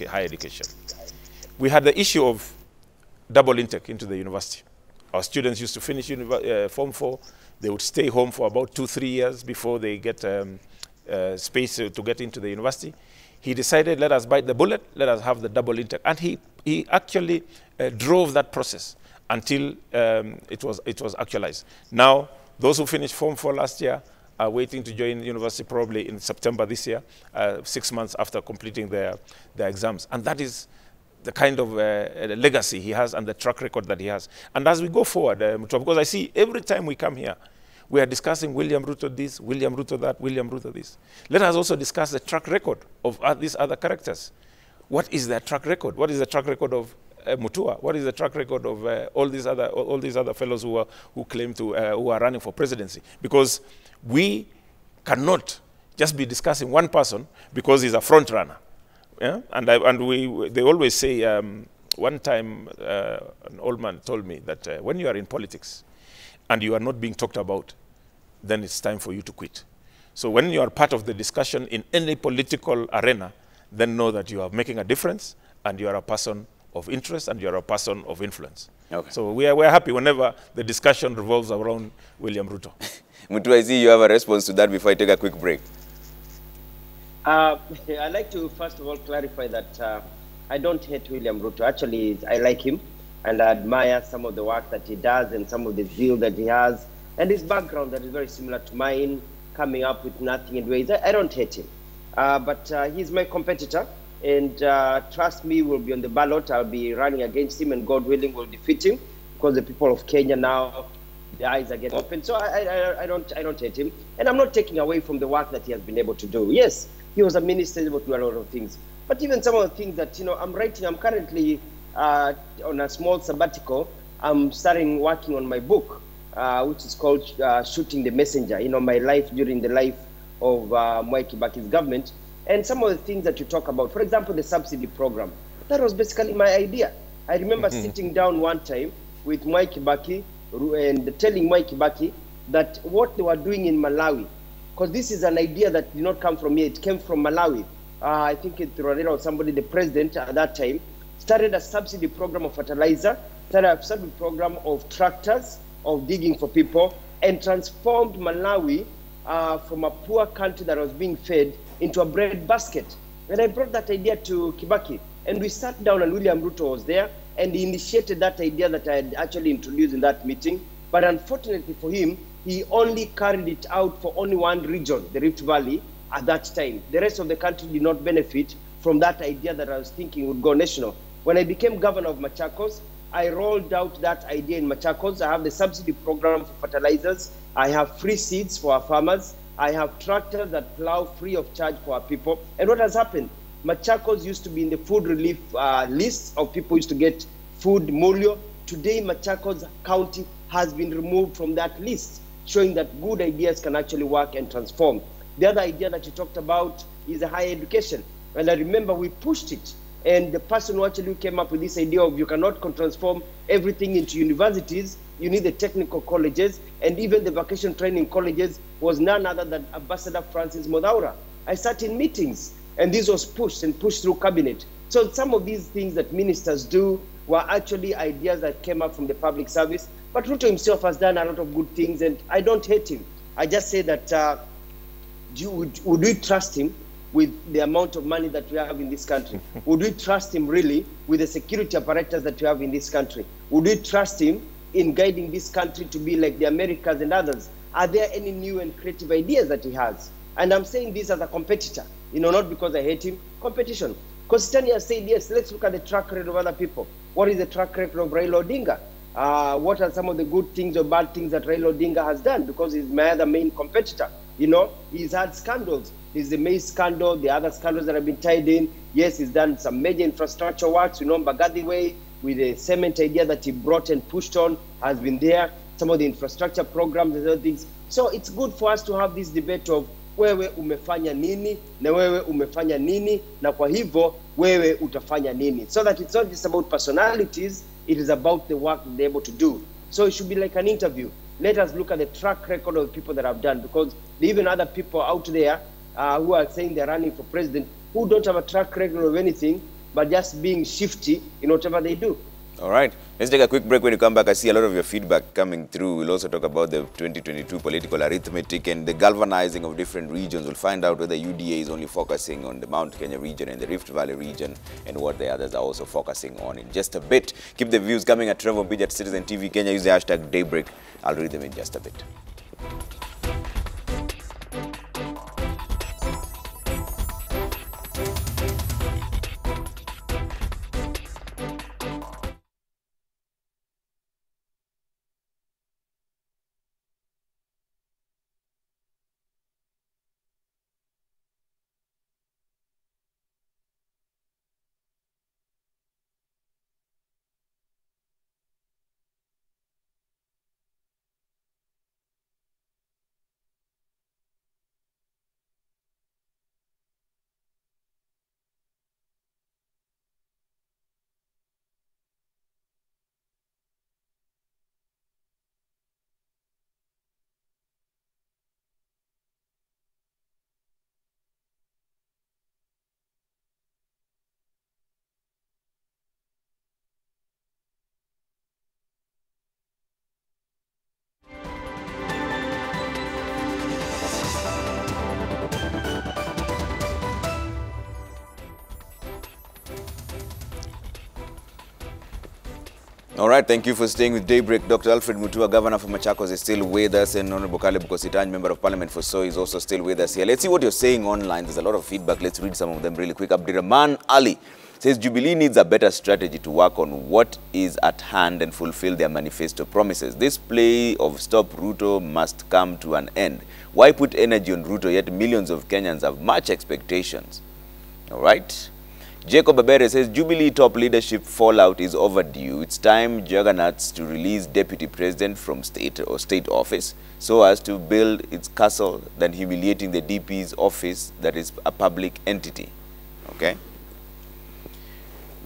Higher Education. We had the issue of double intake into the university. Our students used to finish Form 4. They would stay home for about 2-3 years before they get space to get into the university. He decided, let us bite the bullet, let us have the double intake. And he actually drove that process until it was actualized. Now, those who finished Form 4 last year are waiting to join university probably in September this year, 6 months after completing their exams. And that is the kind of legacy he has and the track record that he has. And as we go forward, because I see every time we come here, we are discussing William Ruto this, William Ruto that, William Ruto this. Let us also discuss the track record of these other characters. What is their track record? What is the track record of Mutua? What is the track record of all these other fellows who claim to who are running for presidency? Because we cannot just be discussing one person because he's a front runner. Yeah? They always say, one time an old man told me that when you are in politics and you are not being talked about, then it's time for you to quit. So when you are part of the discussion in any political arena, then know that you are making a difference and you are a person of interest and you are a person of influence. Okay. So we're happy whenever the discussion revolves around William Ruto. Mutua, I see you have a response to that before I take a quick break. I'd like to first of all clarify that I don't hate William Ruto. Actually, I like him and I admire some of the work that he does and some of the zeal that he has and his background that is very similar to mine, coming up with nothing in ways. I don't hate him, but he's my competitor, and trust me, we'll be on the ballot. I'll be running against him, and God willing, we'll defeat him because the people of Kenya now, the eyes are getting open. So I don't hate him, and I'm not taking away from the work that he has been able to do. Yes, he was a minister, able to do a lot of things, but even some of the things that I'm writing. I'm currently on a small sabbatical. I'm starting working on my book, which is called Shooting the Messenger. My life during the life of Mwai Kibaki's government, and some of the things that you talk about. For example, the subsidy program. That was basically my idea. I remember sitting down one time with Mwai Kibaki and telling Mwai Kibaki that what they were doing in Malawi, because this is an idea that did not come from me, it came from Malawi. I think it or somebody, the president at that time, started a subsidy program of fertilizer, started a subsidy program of tractors, of digging for people, and transformed Malawi from a poor country that was being fed into a bread basket. And I brought that idea to Kibaki, and we sat down, and William Ruto was there, and he initiated that idea that I had actually introduced in that meeting. But unfortunately for him, he only carried it out for only one region, the Rift Valley, at that time. The rest of the country did not benefit from that idea that I was thinking would go national. When I became governor of Machakos, I rolled out that idea in Machakos. I have the subsidy program for fertilizers. I have free seeds for our farmers. I have tractors that plow free of charge for our people. And what has happened? Machakos used to be in the food relief list of people used to get food, molio. Today, Machakos County has been removed from that list, showing that good ideas can actually work and transform. The other idea that you talked about is a higher education. And I remember we pushed it. And the person who actually came up with this idea of you cannot transform everything into universities, you need the technical colleges, and even the vocation training colleges was none other than Ambassador Francis Modaura. I sat in meetings, and this was pushed and pushed through cabinet. So some of these things that ministers do were actually ideas that came up from the public service. But Ruto himself has done a lot of good things, and I don't hate him. I just say that would we trust him with the amount of money that we have in this country? Would we trust him really with the security apparatus that we have in this country? Would we trust him in guiding this country to be like the Americas and others? Are there any new and creative ideas that he has? And I'm saying this as a competitor, not because I hate him. Competition. Because Tanya said, yes, let's look at the track record of other people. What is the track record of Raila Odinga? What are some of the good things or bad things that Raila Odinga has done? Because he's my other main competitor. He's had scandals. There's the maize scandal, the other scandals that have been tied in. Yes, he's done some major infrastructure works. Mbagathi Way, with the cement idea that he brought and pushed on, has been there. Some of the infrastructure programs and other things. So it's good for us to have this debate of wewe umefanya nini, na wewe umefanya nini, na kwa hivyo wewe utafanya nini. So that it's not just about personalities, it is about the work they're able to do. So it should be like an interview. Let us look at the track record of the people that have done, because there are even other people out there who are saying they're running for president who don't have a track record of anything, but just being shifty in whatever they do. All right. Let's take a quick break. When you come back, I see a lot of your feedback coming through. We'll also talk about the 2022 political arithmetic and the galvanizing of different regions. We'll find out whether UDA is only focusing on the Mount Kenya region and the Rift Valley region and what the others are also focusing on in just a bit. Keep the views coming at Trevor Beach at Citizen TV Kenya. Use the hashtag Daybreak. I'll read them in just a bit. All right, thank you for staying with Daybreak. Dr. Alfred Mutua, Governor for Machakos, is still with us, and Honorable Caleb Kositany, Member of Parliament for Soy, is also still with us here. Let's see what you're saying online. There's a lot of feedback. Let's read some of them really quick. Abdirahman Ali says Jubilee needs a better strategy to work on what is at hand and fulfill their manifesto promises. This play of Stop Ruto must come to an end. Why put energy on Ruto yet millions of Kenyans have much expectations? All right. Jacob Abere says Jubilee top leadership fallout is overdue. It's time juggernauts to release deputy president from state office so as to build its castle than humiliating the DP's office that is a public entity. Okay.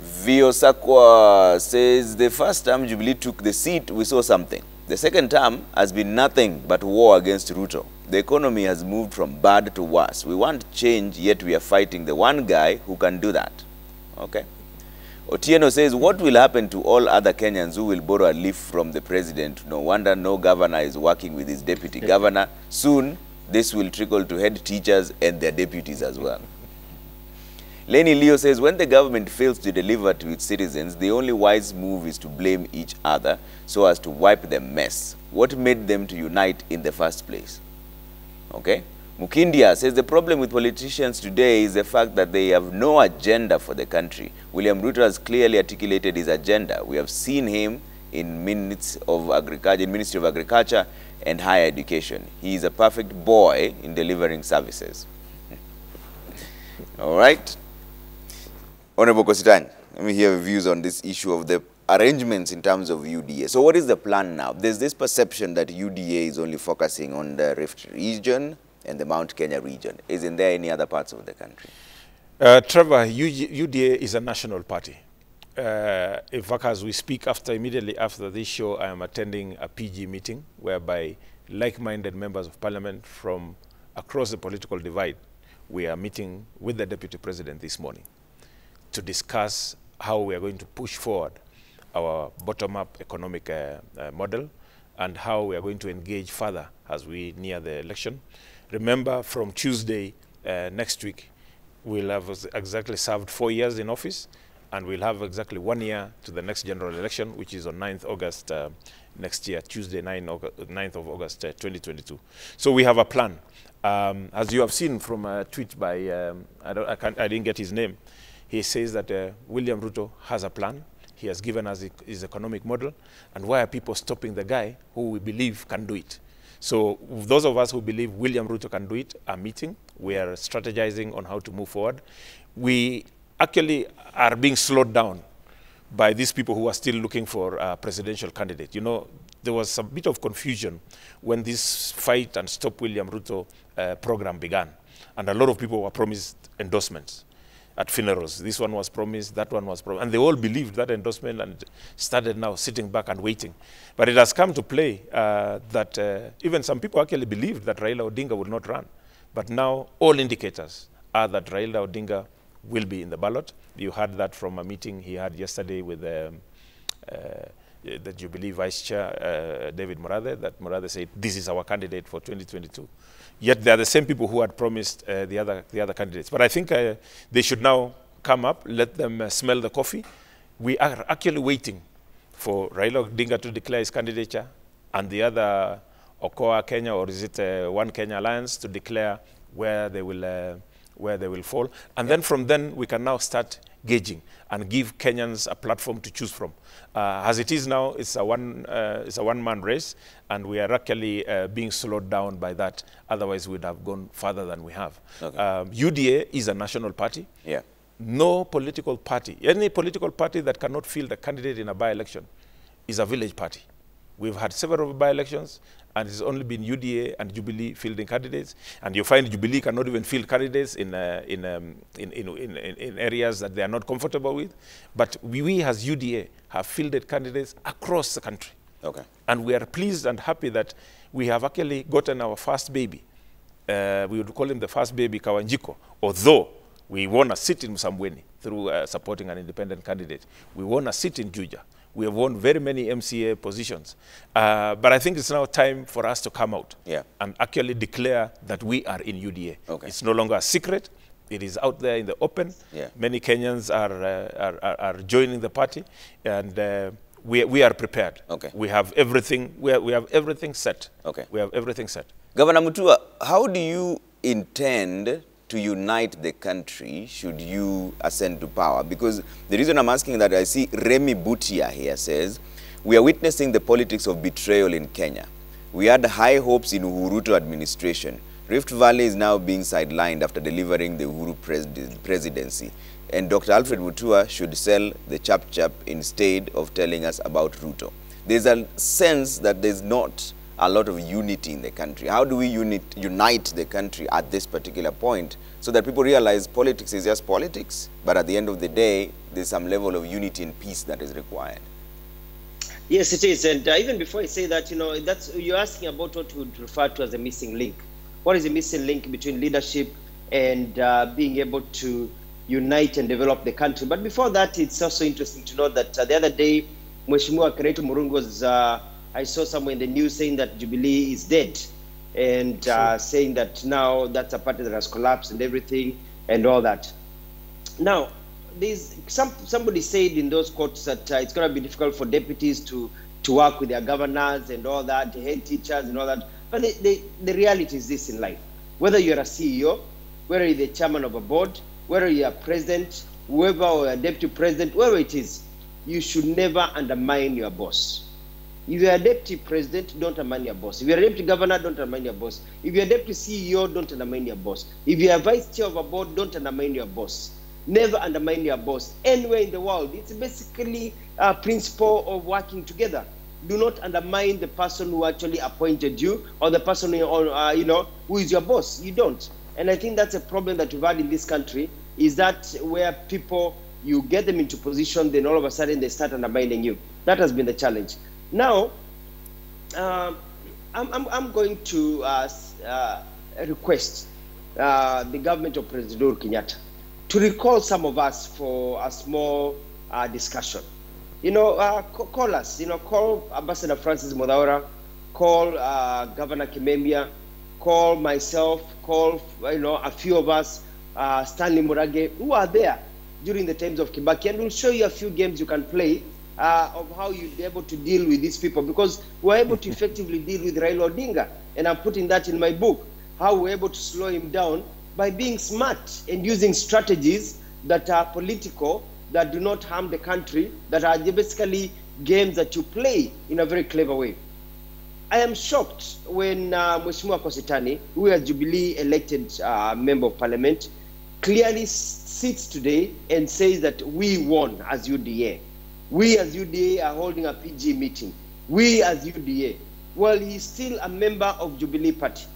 Viosakwa says the first time Jubilee took the seat, we saw something. The second term has been nothing but war against Ruto. The economy has moved from bad to worse. We want change, yet we are fighting the one guy who can do that. Okay. Otieno says, what will happen to all other Kenyans who will borrow a leaf from the president? No wonder no governor is working with his deputy governor. Soon, this will trickle to head teachers and their deputies as well. Lenny Leo says, when the government fails to deliver to its citizens, the only wise move is to blame each other so as to wipe the mess. What made them to unite in the first place? Okay. Mukindia says the problem with politicians today is the fact that they have no agenda for the country. William Ruto has clearly articulated his agenda. We have seen him in Ministry of Agriculture and Higher Education. He is a perfect boy in delivering services. All right. Honorable Kositany, let me hear your views on this issue of the arrangements in terms of UDA. So what is the plan now? There's this perception that UDA is only focusing on the Rift region and the Mount Kenya region. Isn't there any other parts of the country? Trevor, UDA is a national party. In fact, as we speak, immediately after this show, I am attending a PG meeting whereby like-minded members of parliament from across the political divide, we are meeting with the deputy president this morning to discuss how we are going to push forward our bottom-up economic model and how we are going to engage further as we near the election. Remember, from Tuesday next week, we'll have exactly served 4 years in office, and we'll have exactly 1 year to the next general election, which is on 9th August next year, Tuesday, 9th of August 2022. So we have a plan. As you have seen from a tweet by, I didn't get his name, he says that William Ruto has a plan. He has given us his economic model, and why are people stopping the guy who we believe can do it? So those of us who believe William Ruto can do it are meeting. We are strategizing on how to move forward. We actually are being slowed down by these people who are still looking for a presidential candidate. You know, there was a bit of confusion when this Fight and Stop William Ruto program began, and a lot of people were promised endorsements at funerals. This one was promised, that one was promised, and they all believed that endorsement and started now sitting back and waiting. But it has come to play that even some people actually believed that Raila Odinga would not run. But now all indicators are that Raila Odinga will be in the ballot. You heard that from a meeting he had yesterday with the Jubilee Vice Chair, David Murathe, that Murathe said, this is our candidate for 2022. Yet they are the same people who had promised the other candidates. But I think they should now come up, let them smell the coffee. We are actually waiting for Raila Odinga to declare his candidature and the other Okoa Kenya, or is it One Kenya Alliance, to declare where they will fall. And then from then, we can now start gauging and give Kenyans a platform to choose from. As it is now, it's a one-man race, and we are actually being slowed down by that. Otherwise, we'd have gone further than we have. Okay. UDA is a national party. Yeah. No political party, any political party that cannot field a candidate in a by-election is a village party. We've had several by-elections, and it's only been UDA and Jubilee fielding candidates. And you find Jubilee cannot even field candidates in areas that they are not comfortable with. But we as UDA have fielded candidates across the country. Okay. And we are pleased and happy that we have actually gotten our first baby. We would call him the first baby, Kawanjiko, although we won a seat in Msambweni through supporting an independent candidate. We won a seat in Juja. We have won very many MCA positions. But I think it's now time for us to come out and actually declare that we are in UDA. Okay. It's no longer a secret. It is out there in the open. Yeah. Many Kenyans are joining the party. And we are prepared. Okay. We have everything. We have everything set. Okay. We have everything set. Governor Mutua, how do you intend to unite the country should you ascend to power? Because the reason I'm asking that, I see Remy Butia here says, we are witnessing the politics of betrayal in Kenya. We had high hopes in Uhuruto administration. Rift Valley is now being sidelined after delivering the Uhuru presidency. And Dr. Alfred Mutua should sell the chap-chap instead of telling us about Ruto. There's a sense that there's not a lot of unity in the country. How do we unite the country at this particular point so that people realize politics is just politics, but at the end of the day, there's some level of unity and peace that is required? Yes, it is. And even before I say that, you're asking about what we would refer to as a missing link. What is the missing link between leadership and being able to unite and develop the country? But before that, it's also interesting to know that the other day, Mheshimiwa Keretu Murungu was, I saw somewhere in the news saying that Jubilee is dead, and saying that now that's a party that has collapsed and everything and all that. Now, there's somebody said in those quotes that it's going to be difficult for deputies to work with their governors and all that, the head teachers and all that. But the reality is this in life. Whether you're a CEO, whether you're the chairman of a board, whether you're a president, whoever, or a deputy president, whoever it is, you should never undermine your boss. If you're a deputy president, don't undermine your boss. If you're a deputy governor, don't undermine your boss. If you're a deputy CEO, don't undermine your boss. If you're a vice chair of a board, don't undermine your boss. Never undermine your boss. Anywhere in the world, it's basically a principle of working together. Do not undermine the person who actually appointed you, or the person who is your boss. You don't. And I think that's a problem that we've had in this country, is that where people, you get them into position, then all of a sudden they start undermining you. That has been the challenge. Now, I'm going to request the government of President Uhuru Kenyatta to recall some of us for a small discussion. Call us, call Ambassador Francis Modaura, call Governor Kimemia, call myself, call, a few of us, Stanley Murage, who are there during the times of Kibaki, and we'll show you a few games you can play of how you'll be able to deal with these people, because we're able to effectively deal with Raila Odinga, and I'm putting that in my book, how we're able to slow him down by being smart and using strategies that are political, that do not harm the country, that are basically games that you play in a very clever way. I am shocked when Mheshimiwa Kositany, who is a Jubilee elected member of parliament, clearly sits today and says that we won as UDA. We as UDA are holding a PG meeting. We as UDA. Well, he's still a member of Jubilee Party.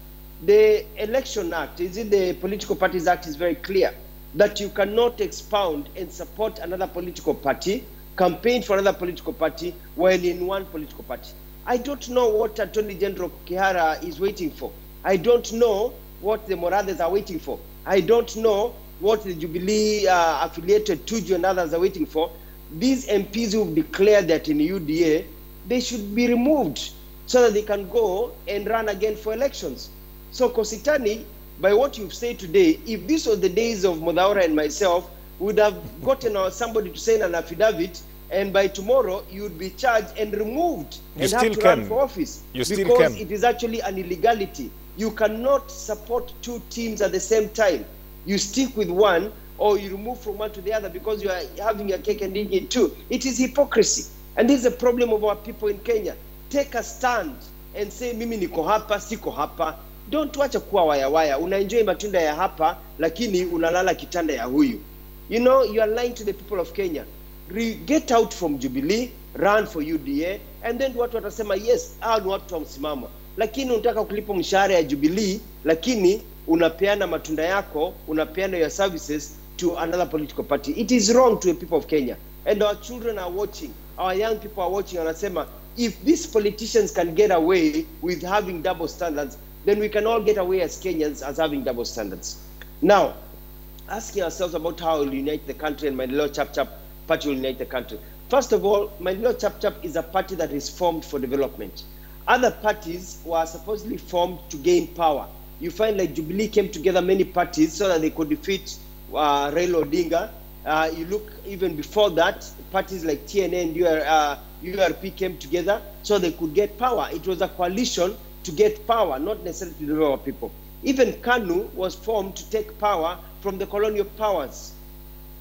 The Election Act, the Political Parties Act, is very clear that you cannot expound and support another political party, campaign for another political party while in one political party. I don't know what Attorney General Kihara is waiting for. I don't know what the Moradhes are waiting for. I don't know what the Jubilee affiliated Tuju and others are waiting for. These MPs who declared that in UDA, they should be removed so that they can go and run again for elections. So Kositany, by what you've said today, if this was the days of Modaura and myself, we would have gotten somebody to sign an affidavit, and by tomorrow you would be charged and removed and have to run for office. Because it is actually an illegality. You cannot support two teams at the same time. You stick with one, or you remove from one to the other because you are having your cake and eating it too. It is hypocrisy. And this is a problem of our people in Kenya. Take a stand and say, mimi niko hapa, siko hapa. Don't wacha kuwa waya. Unaenjoy matunda ya hapa, lakini unalala kitanda ya huyu. You are lying to the people of Kenya. Get out from Jubilee, run for UDA, and then watu watasema, yes, ni watu wa msimamo. Lakini unataka kulipa mshahara ya Jubilee, lakini unapeana matunda yako, unapeana your services to another political party. It is wrong to the people of Kenya. And our children are watching, our young people are watching, and wanasema, if these politicians can get away with having double standards, then we can all get away as Kenyans as having double standards. Now, asking ourselves about how we'll unite the country, and Maendeleo Chap-Chap party will unite the country. First of all, Maendeleo Chap-Chap is a party that is formed for development. Other parties were supposedly formed to gain power. You find like Jubilee came together many parties so that they could defeat Raila Odinga You look even before that, parties like TNA and URP came together so they could get power. It was a coalition to get power, not necessarily to develop people. Even KANU was formed to take power from the colonial powers.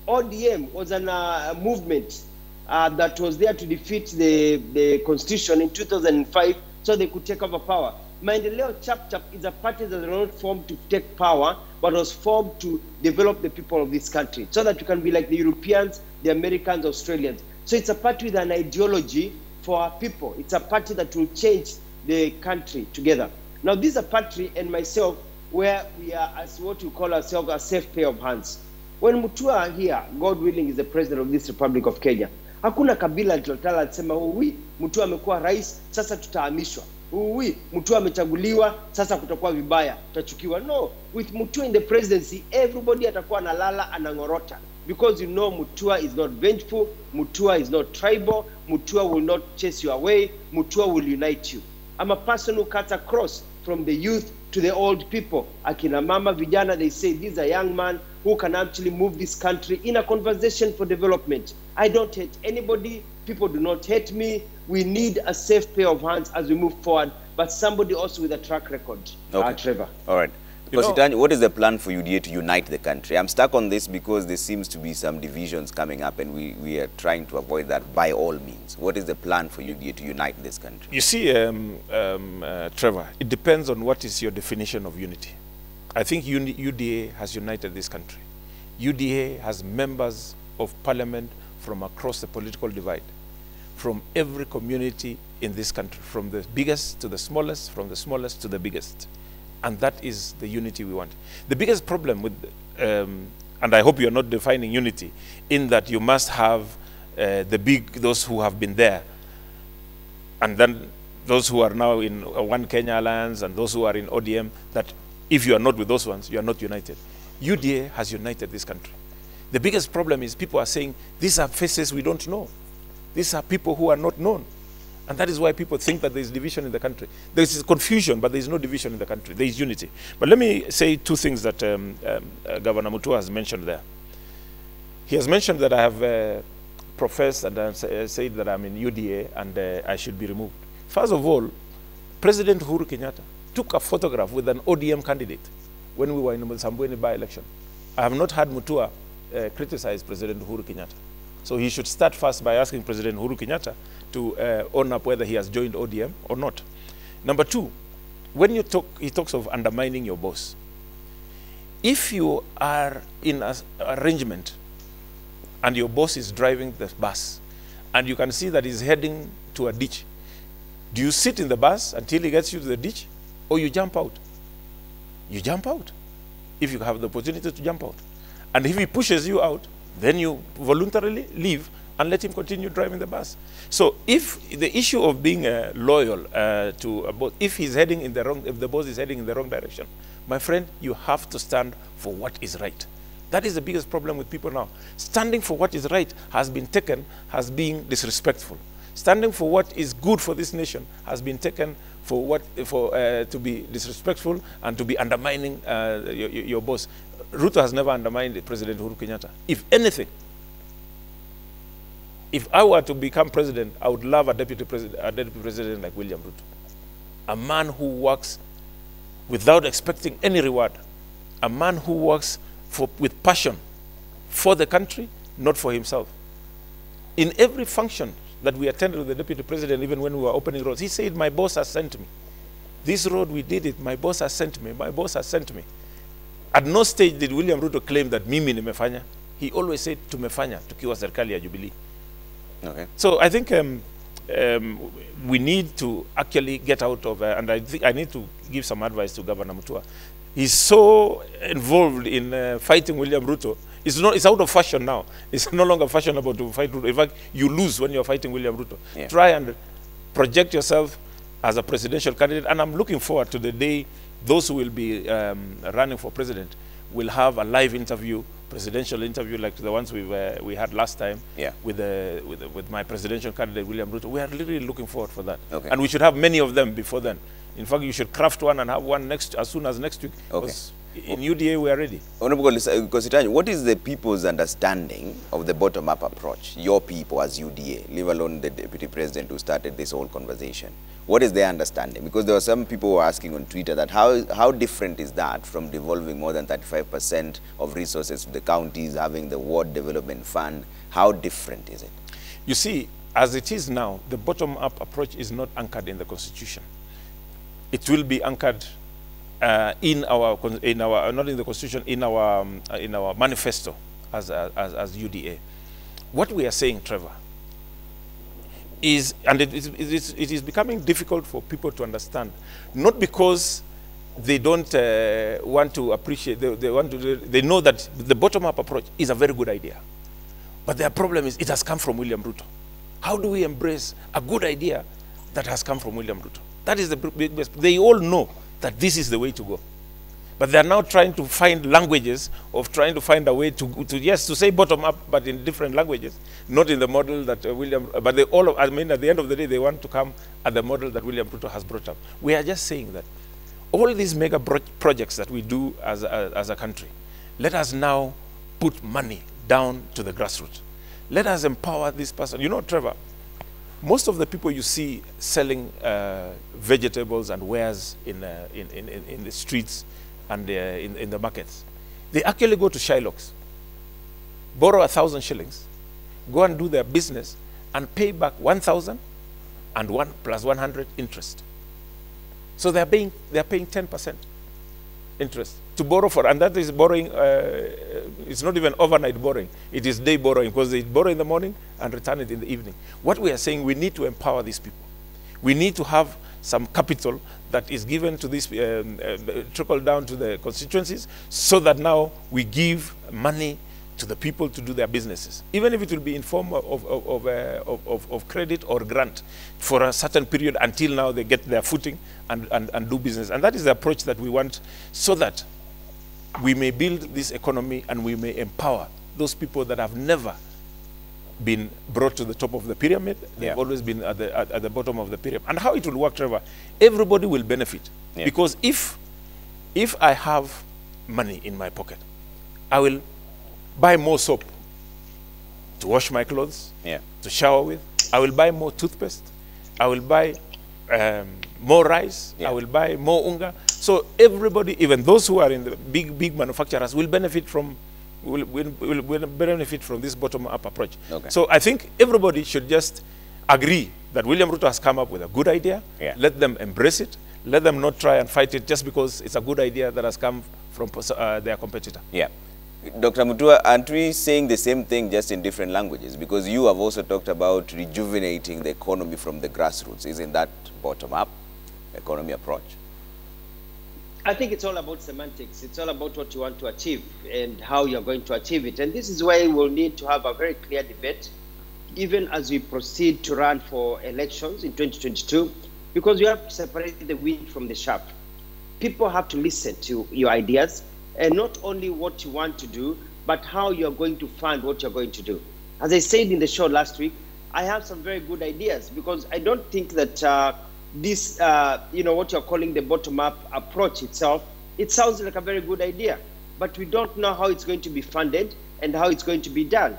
ODM was a movement that was there to defeat the constitution in 2005 so they could take over power. Maendeleo Chap is a party that was not formed to take power, but was formed to develop the people of this country so that you can be like the Europeans, the Americans, Australians. So it's a party with an ideology for our people. It's a party that will change the country together. Now, this is a party and myself where we are, as what we call ourselves, a safe pair of hands. When Mutua here, God willing, is the president of this Republic of Kenya, hakuna kabila litotala alisema uwi Mutua amekuwa rais, sasa tutahamishwa. Uwi Mutua amechaguliwa, sasa kutakuwa vibaya, tutachukiwa. No, with Mutua in the presidency, everybody atakuwa analala anangorota. Because you know Mutua is not vengeful, Mutua is not tribal, Mutua will not chase you away, Mutua will unite you. I'm a person who cuts across from the youth to the old people. Akina mama, vijana, they say, these are young men who can actually move this country in a conversation for development. I don't hate anybody. People do not hate me. We need a safe pair of hands as we move forward, but somebody also with a track record. Okay. Trevor. All right. Kositany, what is the plan for UDA to unite the country? I'm stuck on this because there seems to be some divisions coming up and we are trying to avoid that by all means. What is the plan for UDA to unite this country? You see, Trevor, it depends on what is your definition of unity. I think UDA has united this country. UDA has members of parliament from across the political divide, from every community in this country, from the biggest to the smallest, from the smallest to the biggest. And that is the unity we want. The biggest problem with, and I hope you're not defining unity, in that you must have those who have been there, and then those who are now in One Kenya Alliance and those who are in ODM, that if you are not with those ones, you are not united. UDA has united this country. The biggest problem is people are saying, these are faces we don't know. These are people who are not known. And that is why people think that there is division in the country. There is confusion, but there is no division in the country. There is unity. But let me say two things that Governor Mutua has mentioned there. He has mentioned that I have professed and said that I'm in UDA and I should be removed. First of all, President Uhuru Kenyatta took a photograph with an ODM candidate when we were in the Msambweni by-election. I have not had Mutua criticize President Uhuru Kenyatta. So he should start first by asking President Uhuru Kenyatta to own up whether he has joined ODM or not. Number two, when he talks of undermining your boss. If you are in an arrangement and your boss is driving the bus and you can see that he's heading to a ditch, do you sit in the bus until he gets you to the ditch or you jump out? You jump out if you have the opportunity to jump out. And if he pushes you out, then you voluntarily leave and let him continue driving the bus. So if the issue of being loyal to a boss, if he's heading in the wrong, if the boss is heading in the wrong direction, my friend, you have to stand for what is right. That is the biggest problem with people now. Standing for what is right has been taken as being disrespectful. Standing for what is good for this nation has been taken for to be disrespectful and to be undermining your boss. Ruto has never undermined President Uhuru Kenyatta. If anything, if I were to become president, I would love a deputy president like William Ruto. A man who works without expecting any reward. A man who works with passion for the country, not for himself. In every function that we attended with the deputy president, even when we were opening roads, he said, my boss has sent me. This road, we did it. My boss has sent me. My boss has sent me. At no stage did William Ruto claim that mimi nimefanya. He always said tumefanya tukiwa serikali ya Jubilee. Okay. So I think we need to actually get out of, and I think I need to give some advice to Governor Mutua. He's so involved in fighting William Ruto. It's out of fashion now. It's no longer fashionable to fight Ruto. In fact, you lose when you're fighting William Ruto. Yeah. Try and project yourself as a presidential candidate, and I'm looking forward to the day those who will be running for president will have a live interview, presidential interview like the ones we had last time, yeah, with my presidential candidate William Ruto. We are really looking forward for that, okay. And we should have many of them before then. In fact, you should craft one and have one as soon as next week. Okay. In UDA, we are ready. Honorable Kositany, what is the people's understanding of the bottom-up approach? Your people as UDA, leave alone the Deputy President who started this whole conversation. What is their understanding? Because there were some people who were asking on Twitter that how different is that from devolving more than 35% of resources to the counties, having the Ward Development Fund? How different is it? You see, as it is now, the bottom-up approach is not anchored in the Constitution. It will be anchored in our not in the Constitution, in our manifesto as UDA. What we are saying, Trevor, is, and it is becoming difficult for people to understand, not because they don't want to appreciate, they know that the bottom-up approach is a very good idea. But their problem is it has come from William Ruto. How do we embrace a good idea that has come from William Ruto? That is the biggest. They all know that this is the way to go. But they are now trying to find languages of trying to find a way to say bottom up, but in different languages, not in the model that William, but they all, I mean, at the end of the day, they want to come at the model that William Ruto has brought up. We are just saying that all these mega projects that we do as a country, let us now put money down to the grassroots. Let us empower this person. You know, Trevor, most of the people you see selling vegetables and wares in the streets and in the markets, they actually go to Shylocks, borrow 1,000 shillings, go and do their business, and pay back 1,000 and 1 plus 100 interest. So they're paying 10% interest to borrow for, and that is borrowing. It's not even overnight borrowing; it is day borrowing, because they borrow in the morning and return it in the evening. What we are saying, we need to empower these people. We need to have some capital that is given to this, trickle down to the constituencies, so that now we give money to the people to do their businesses, even if it will be in form of credit or grant for a certain period until now they get their footing and do business. And that is the approach that we want, so that we may build this economy and we may empower those people that have never been brought to the top of the pyramid. They've always been at the bottom of the pyramid. And how it will work, Trevor, everybody will benefit. Because if I have money in my pocket, I will buy more soap to wash my clothes, to shower with. I will buy more toothpaste. I will buy more rice. I will buy more unga. So everybody, even those who are in the big manufacturers, will benefit from will benefit from this bottom-up approach. So I think everybody should just agree that William Ruto has come up with a good idea. Let them embrace it. Let them not try and fight it just because it's a good idea that has come from their competitor. Dr. Mutua, aren't we saying the same thing just in different languages? Because you have also talked about rejuvenating the economy from the grassroots. Isn't that bottom-up economy approach? I think it's all about semantics. It's all about what you want to achieve and how you're going to achieve it. And this is why we'll need to have a very clear debate, even as we proceed to run for elections in 2022, because you have to separate the wheat from the chaff. People have to listen to your ideas, and not only what you want to do, but how you're going to fund what you're going to do. As I said in the show last week, I have some very good ideas, because I don't think that this, what you're calling the bottom-up approach itself, it sounds like a very good idea, but we don't know how it's going to be funded and how it's going to be done.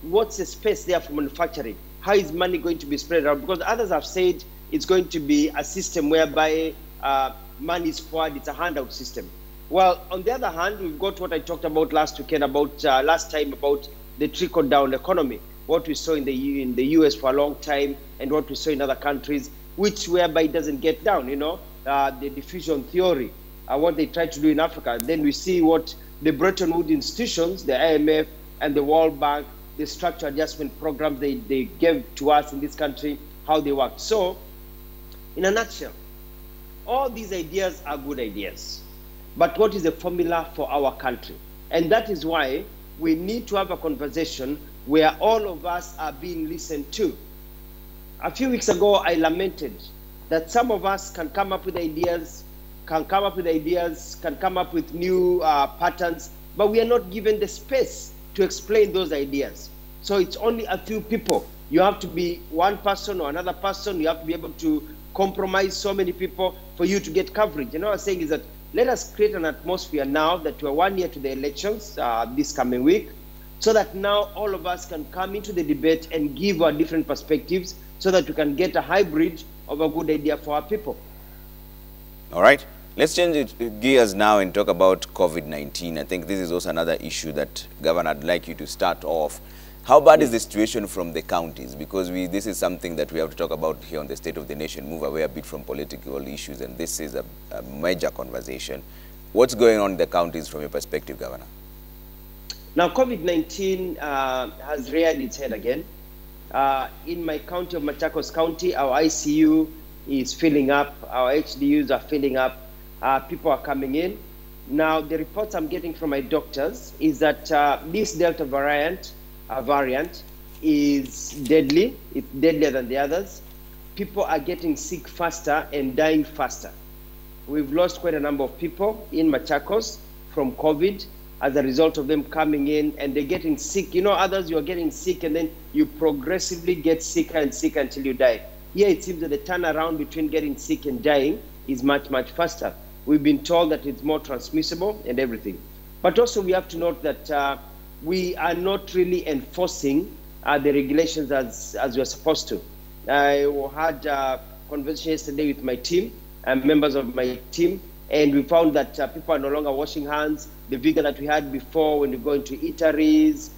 What's the space there for manufacturing? How is money going to be spread around? Because others have said it's going to be a system whereby money is poured, it's a handout system. Well, on the other hand, we've got what I talked about last weekend, last time about the trickle-down economy, what we saw in the US for a long time, and what we saw in other countries, whereby it doesn't get down, the diffusion theory, what they try to do in Africa. Then we see what the Bretton Woods institutions, the IMF and the World Bank, the structural adjustment programs they gave to us in this country, how they work. So, in a nutshell, all these ideas are good ideas. But what is the formula for our country? And that is why we need to have a conversation where all of us are being listened to. A few weeks ago, I lamented that some of us can come up with ideas, can come up with new patterns, but we are not given the space to explain those ideas. So it's only a few people. You have to be one person or another person. You have to be able to compromise so many people for you to get coverage. What I'm saying is that let us create an atmosphere now that we're 1 year to the elections this coming week, so that now all of us can come into the debate and give our different perspectives so that we can get a hybrid of a good idea for our people. All right. Let's change gears now and talk about COVID-19. I think this is also another issue that, Governor, I'd like you to start off. How bad is the situation from the counties? Because this is something that we have to talk about here on the State of the Nation, move away a bit from political issues, and this is a major conversation. What's going on in the counties from your perspective, Governor? Now, COVID-19 has reared its head again. In my county of Machakos County, our ICU is filling up, our HDUs are filling up, people are coming in. Now, the reports I'm getting from my doctors is that this Delta variant is deadly. It's deadlier than the others. People are getting sick faster and dying faster. We've lost quite a number of people in Machakos from COVID as a result of them coming in and they're getting sick. You know, others, you're getting sick and then you progressively get sicker and sicker until you die. Here, it seems that the turnaround between getting sick and dying is much, much faster. We've been told that it's more transmissible and everything. But also we have to note that we are not really enforcing the regulations as we're supposed to. I had a conversation yesterday with my team, members of my team, and we found that people are no longer washing hands. The vigor that we had before when you go into eateries,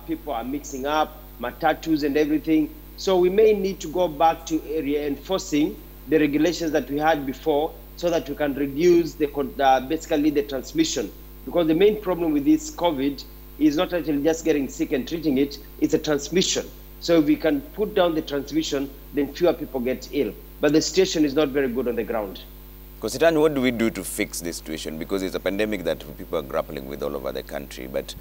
people are mixing up, matatus and everything. So we may need to go back to reinforcing the regulations that we had before so that we can reduce basically the transmission. Because the main problem with this COVID is not actually just getting sick and treating it, it's a transmission. So if we can put down the transmission, then fewer people get ill. But the situation is not very good on the ground. Kositany, what do we do to fix this situation? Because it's a pandemic that people are grappling with all over the country. But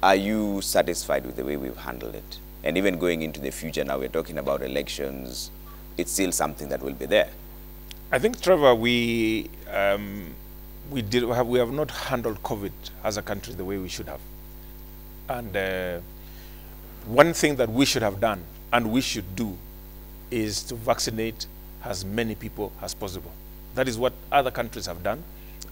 are you satisfied with the way we've handled it? And even going into the future now, we're talking about elections, it's still something that will be there. I think, Trevor, we have not handled COVID as a country the way we should have. And one thing that we should have done and we should do is to vaccinate as many people as possible. That is what other countries have done.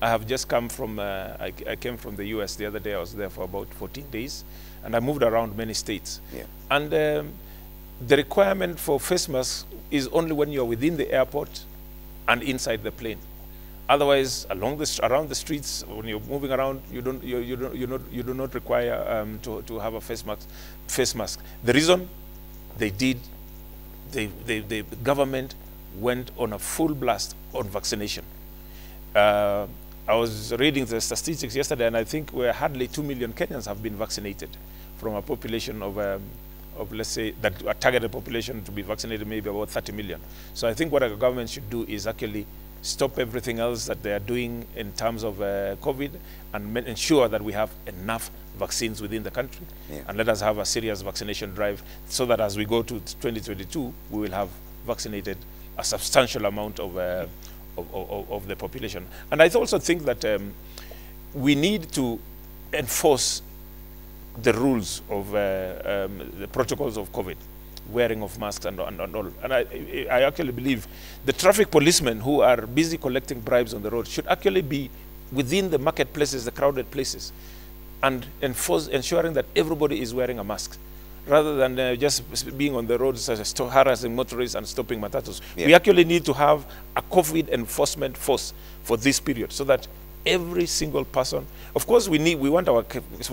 I have just come from, I came from the US the other day. I was there for about 14 days, and I moved around many states. Yeah. And the requirement for face masks is only when you're within the airport and inside the plane. Otherwise, around the streets, when you're moving around, you do not require to have a face mask. The reason the government went on a full blast on vaccination. I was reading the statistics yesterday, and I think hardly 2 million Kenyans have been vaccinated from a population of let's say, that a targeted population to be vaccinated maybe about 30 million. So I think what our government should do is actually stop everything else that they are doing in terms of COVID and ensure that we have enough vaccines within the country. Yeah. And let us have a serious vaccination drive so that as we go to 2022, we will have vaccinated a substantial amount of the population. And I also think that we need to enforce the rules of the protocols of COVID, wearing of masks and all. And I actually believe the traffic policemen who are busy collecting bribes on the road should actually be within the marketplaces, the crowded places, and ensuring that everybody is wearing a mask, rather than just being on the roads harassing motorists and stopping matatus. Yeah. We actually need to have a COVID enforcement force for this period so that every single person, of course we want our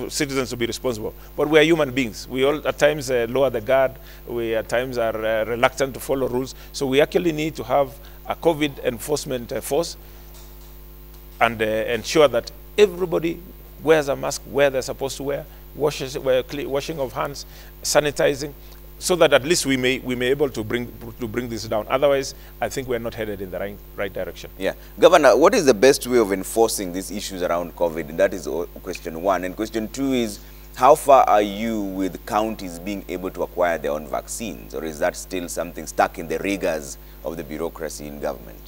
citizens to be responsible, but we are human beings. We all at times lower the guard, we at times are reluctant to follow rules. So we actually need to have a COVID enforcement force and ensure that everybody wears a mask where they're supposed to wear, washing of hands, sanitizing, so that at least we may be able to bring this down. Otherwise, I think we're not headed in the right direction. Yeah. Governor, what is the best way of enforcing these issues around COVID? That is question one. And question two is, how far are you with counties being able to acquire their own vaccines? Or is that still something stuck in the rigors of the bureaucracy in government?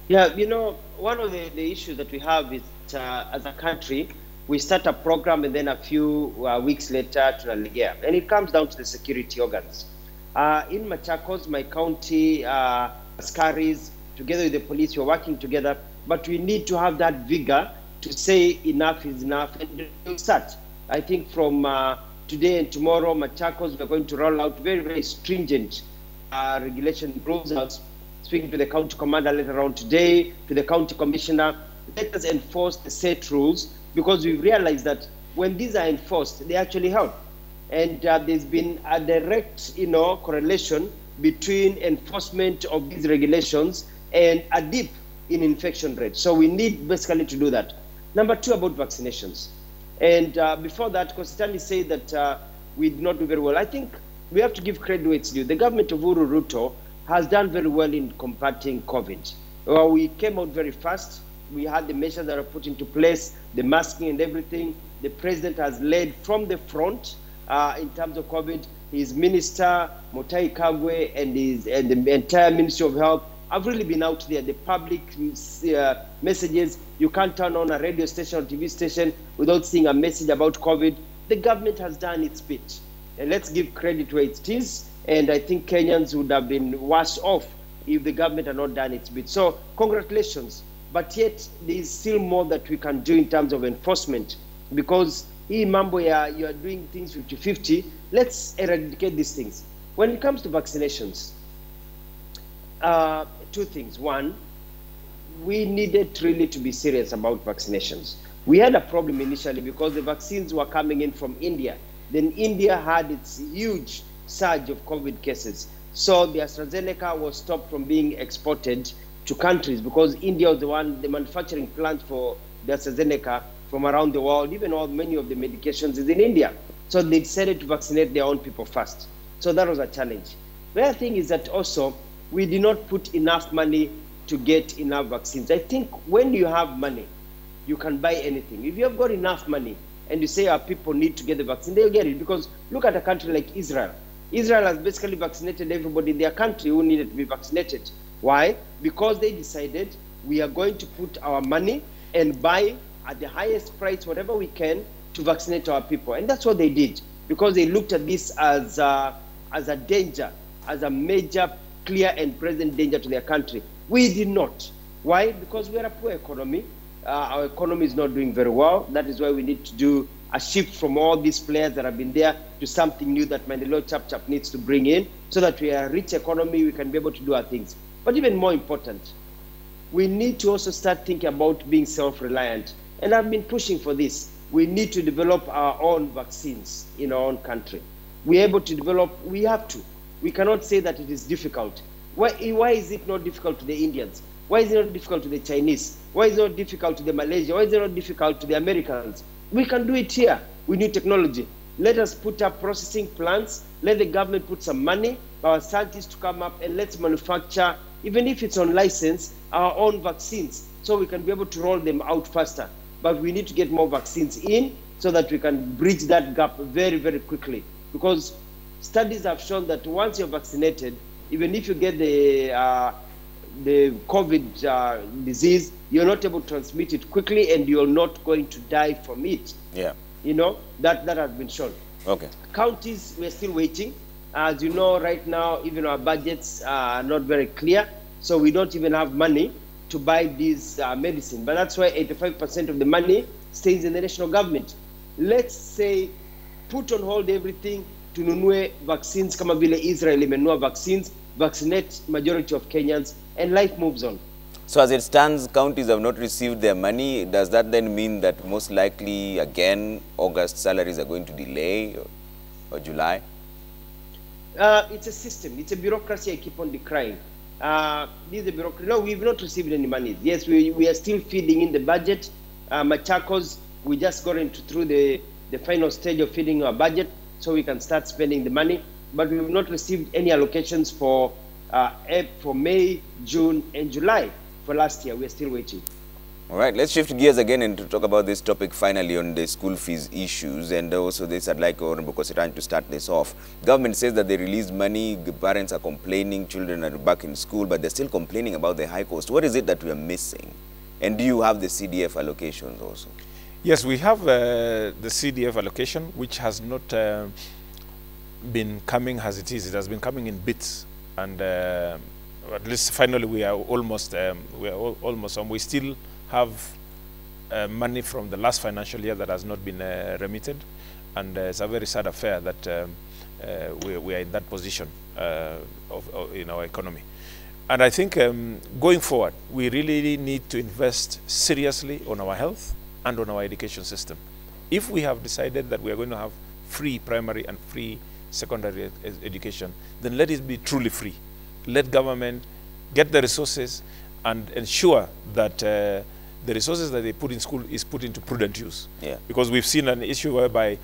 Yeah, you know, one of the issues that we have is, as a country, we start a program and then a few weeks later to relegate. And it comes down to the security organs. In Machakos, my county, askaris, together with the police, we're working together but we need to have that vigor to say enough is enough and to start. I think from today and tomorrow, Machakos, we're going to roll out very, very stringent regulation rules. I was speaking to the county commander later on today, to the county commissioner. Let us enforce the set rules, because we've realized that when these are enforced, they actually help. And there's been a direct, correlation between enforcement of these regulations and a dip in infection rate. So we need basically to do that. Number two, about vaccinations. And before that, Kositani said that we did not do very well. I think we have to give credit where it's due. The government of Uhuru Ruto has done very well in combating COVID. Well, we came out very fast. We had the measures that are put into place, the masking and everything. The president has led from the front in terms of COVID. His minister, Mutahi Kagwe, and the entire Ministry of Health have really been out there. The public messages, you can't turn on a radio station or TV station without seeing a message about COVID. The government has done its bit. And let's give credit where it is. And I think Kenyans would have been worse off if the government had not done its bit. So congratulations. But yet there is still more that we can do in terms of enforcement, because hii mambo ya you are doing things 50-50. Let's eradicate these things. When it comes to vaccinations, two things. One, we needed really to be serious about vaccinations. We had a problem initially because the vaccines were coming in from India. Then India had its huge surge of COVID cases. So the AstraZeneca was stopped from being exported to countries because India was the manufacturing plant for the AstraZeneca from around the world. Even many of the medications is in India. So they decided to vaccinate their own people first. So that was a challenge. The other thing is that also we did not put enough money to get enough vaccines. I think when you have money, you can buy anything. If you have got enough money and you say our people need to get the vaccine, they'll get it. Because look at a country like Israel. Israel has basically vaccinated everybody in their country who needed to be vaccinated. Why? Because they decided we are going to put our money and buy at the highest price whatever we can to vaccinate our people. And that's what they did, because they looked at this as a danger, as a major, clear and present danger to their country. We did not. Why? Because we are a poor economy. Our economy is not doing very well. That is why we need to do a shift from all these players that have been there to something new that Mandela Chap needs to bring in, so that we are a rich economy, we can be able to do our things. But even more important, we need to also start thinking about being self-reliant. And I've been pushing for this. We need to develop our own vaccines in our own country. We're able to develop, we have to. We cannot say that it is difficult. Why is it not difficult to the Indians? Why is it not difficult to the Chinese? Why is it not difficult to the Malaysians? Why is it not difficult to the Americans? We can do it here. We need technology. Let us put up processing plants. Let the government put some money, our scientists to come up, and let's manufacture, even if it's on license, our own vaccines, so we can be able to roll them out faster. But we need to get more vaccines in so that we can bridge that gap very, very quickly. Because studies have shown that once you're vaccinated, even if you get the COVID disease, you're not able to transmit it quickly and you're not going to die from it. Yeah. That has been shown. Okay. Counties, we're still waiting. As you know, right now, even our budgets are not very clear. So we don't even have money to buy these medicine. But that's why 85% of the money stays in the national government. Let's say, put on hold everything, tununue vaccines kama vile Israel imenunua vaccines, vaccinate majority of Kenyans, and life moves on. So as it stands, counties have not received their money. Does that then mean that most likely, again, August salaries are going to delay or July? It's a system. It's a bureaucracy I keep on decrying. This is a bureaucracy. No, we've not received any money. Yes, we are still feeding in the budget. Machakos, we just got through the final stage of feeding our budget so we can start spending the money. But we have not received any allocations for May, June, and July for last year. We are still waiting. All right, let's shift gears again and to talk about this topic finally on the school fees issues. And also this, I'd like Honorable Kositany to start this off. Government says that they released money, the parents are complaining, children are back in school, but they're still complaining about the high cost. What is it that we are missing? And do you have the CDF allocations also? Yes, we have the CDF allocation, which has not been coming as it is. It has been coming in bits. And at least finally we are almost almost on. We still have money from the last financial year that has not been remitted, and it's a very sad affair that we are in that position in our economy. And I think going forward, we really need to invest seriously on our health and on our education system. If we have decided that we are going to have free primary and free secondary education, then let it be truly free. Let government get the resources and ensure that the resources that they put in school is put into prudent use. Yeah. Because we've seen an issue whereby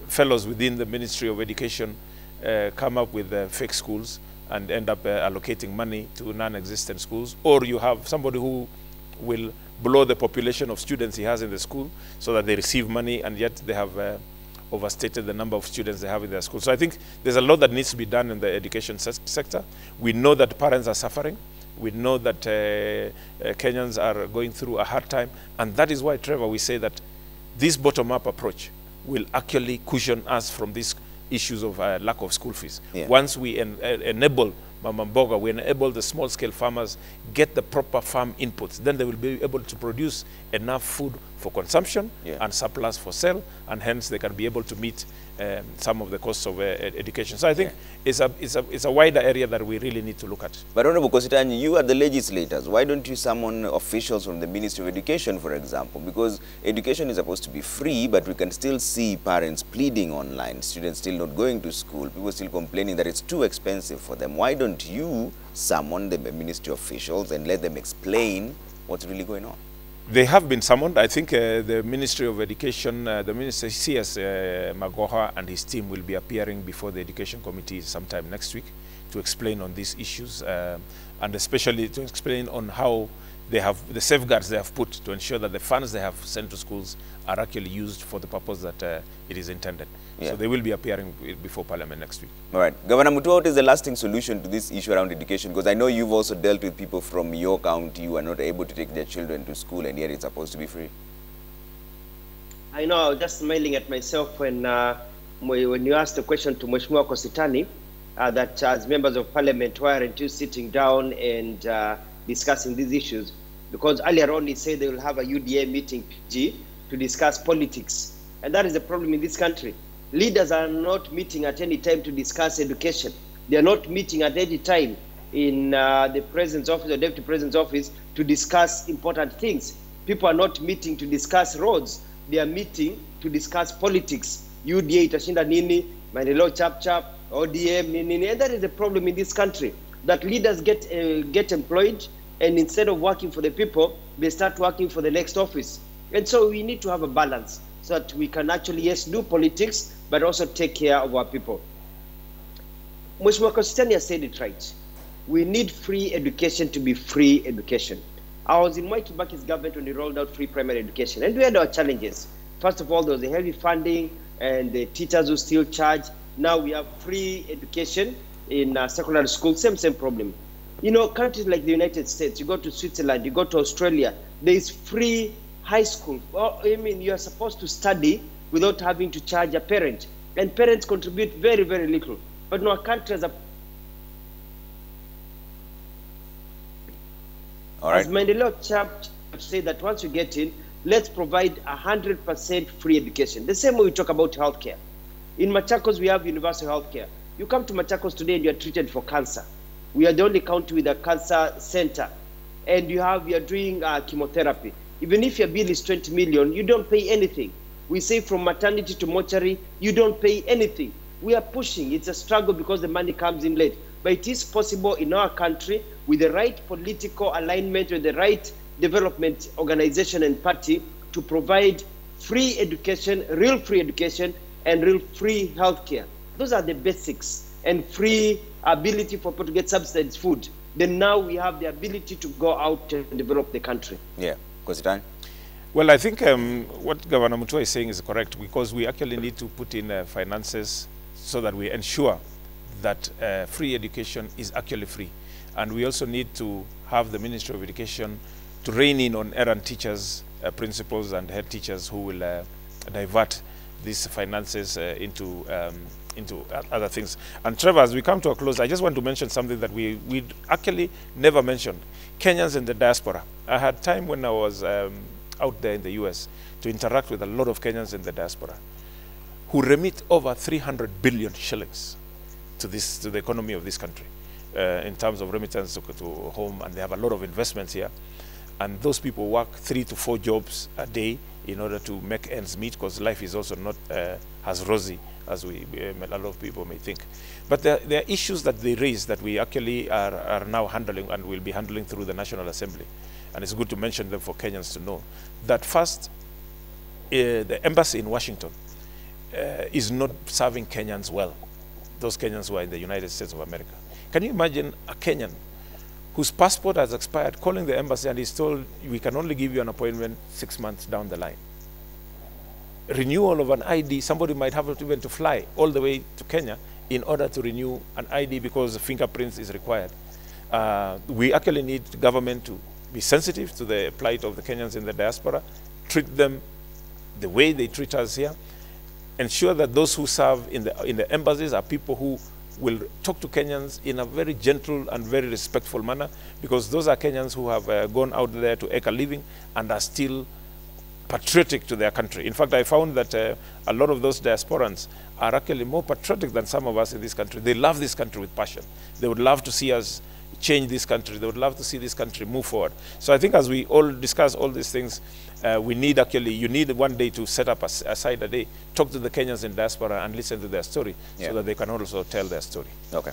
fellows within the Ministry of Education come up with fake schools and end up allocating money to non-existent schools, or you have somebody who will blow the population of students he has in the school so that they receive money, and yet they have overstated the number of students they have in their school. So I think there's a lot that needs to be done in the education sector. We know that parents are suffering. We know that Kenyans are going through a hard time, and that is why, Trevor, we say that this bottom-up approach will actually cushion us from these issues of lack of school fees. Yeah. Once we enable Mama Mboga, we enable the small-scale farmers get the proper farm inputs, then they will be able to produce enough food for consumption and surplus for sale, and hence they can be able to meet some of the costs of education. So I think it's a wider area that we really need to look at. But Honorable Kositany, you are the legislators. Why don't you summon officials from the Ministry of Education, for example? Because education is supposed to be free, but we can still see parents pleading online, students still not going to school, people still complaining that it's too expensive for them. Why don't you summon the Ministry officials and let them explain what's really going on? They have been summoned. I think the Ministry of Education, the Minister CS Magoha and his team will be appearing before the Education Committee sometime next week to explain on these issues, and especially to explain on how they have the safeguards they have put to ensure that the funds they have sent to schools are actually used for the purpose that it is intended. Yeah. So they will be appearing before Parliament next week. All right. Governor Mutua, what is the lasting solution to this issue around education? Because I know you've also dealt with people from your county who are not able to take their children to school, and yet it's supposed to be free. I know, I was just smiling at myself when you asked the question to Mheshimiwa Kositany, that as members of Parliament, why aren't you sitting down and discussing these issues? Because earlier on he said they will have a UDA meeting, PG, to discuss politics. And that is the problem in this country. Leaders are not meeting at any time to discuss education. They are not meeting at any time in the President's office or Deputy President's office to discuss important things. People are not meeting to discuss roads. They are meeting to discuss politics. UDA itashinda nini, maendeleo chap, ODM nini. And that is the problem in this country, that leaders get employed, and instead of working for the people, they start working for the next office. And so we need to have a balance so that we can actually, yes, do politics, but also take care of our people. Mheshimiwa Kositany has said it right. We need free education to be free education. I was in Mwai Kibaki's government when he rolled out free primary education, and we had our challenges. First of all, there was the heavy funding and the teachers who still charge. Now we have free education in secondary school, same problem. You know, countries like the United States, you go to Switzerland, you go to Australia, there is free high school. Well, I mean, you are supposed to study without having to charge a parent. And parents contribute very, very little. But in our country, as Maendeleo Chap say that once you get in, let's provide 100% free education. The same way we talk about healthcare. In Machakos, we have universal healthcare. You come to Machakos today and you are treated for cancer. We are the only county with a cancer center. And you are doing chemotherapy. Even if your bill is 20 million, you don't pay anything. We say from maternity to mortuary, you don't pay anything. We are pushing. It's a struggle because the money comes in late. But it is possible in our country with the right political alignment, with the right development organization and party to provide free education, real free education, and real free healthcare. Those are the basics, and free ability for people to get subsidized food. Then now we have the ability to go out and develop the country. Yeah. Kositany? Well, I think what Governor Mutua is saying is correct, because we actually need to put in finances so that we ensure that free education is actually free. And we also need to have the Ministry of Education to rein in on errant teachers, principals and head teachers who will divert these finances into other things. And Trevor, as we come to a close, I just want to mention something that we actually never mentioned. Kenyans in the diaspora. I had time when I was out there in the US to interact with a lot of Kenyans in the diaspora who remit over 300 billion shillings to the economy of this country in terms of remittance to home, and they have a lot of investments here. And those people work 3 to 4 jobs a day in order to make ends meet, because life is also not as rosy as a lot of people may think. But there are issues that they raise that we actually are now handling and will be handling through the National Assembly. And it's good to mention them for Kenyans to know. That first, the embassy in Washington is not serving Kenyans well, those Kenyans who are in the United States of America. Can you imagine a Kenyan whose passport has expired calling the embassy and he's told, we can only give you an appointment 6 months down the line? Renewal of an ID, somebody might have even to fly all the way to Kenya in order to renew an ID because fingerprints is required. We actually need the government to be sensitive to the plight of the Kenyans in the diaspora, treat them the way they treat us here, ensure that those who serve in the embassies are people who will talk to Kenyans in a very gentle and very respectful manner, because those are Kenyans who have gone out there to make a living and are still patriotic to their country. In fact, I found that a lot of those diasporans are actually more patriotic than some of us in this country. They love this country with passion. They would love to see us change this country. They would love to see this country move forward. So I think as we all discuss all these things, we need actually, you need one day to set up aside a day, talk to the Kenyans in diaspora and listen to their story so that they can also tell their story. Okay.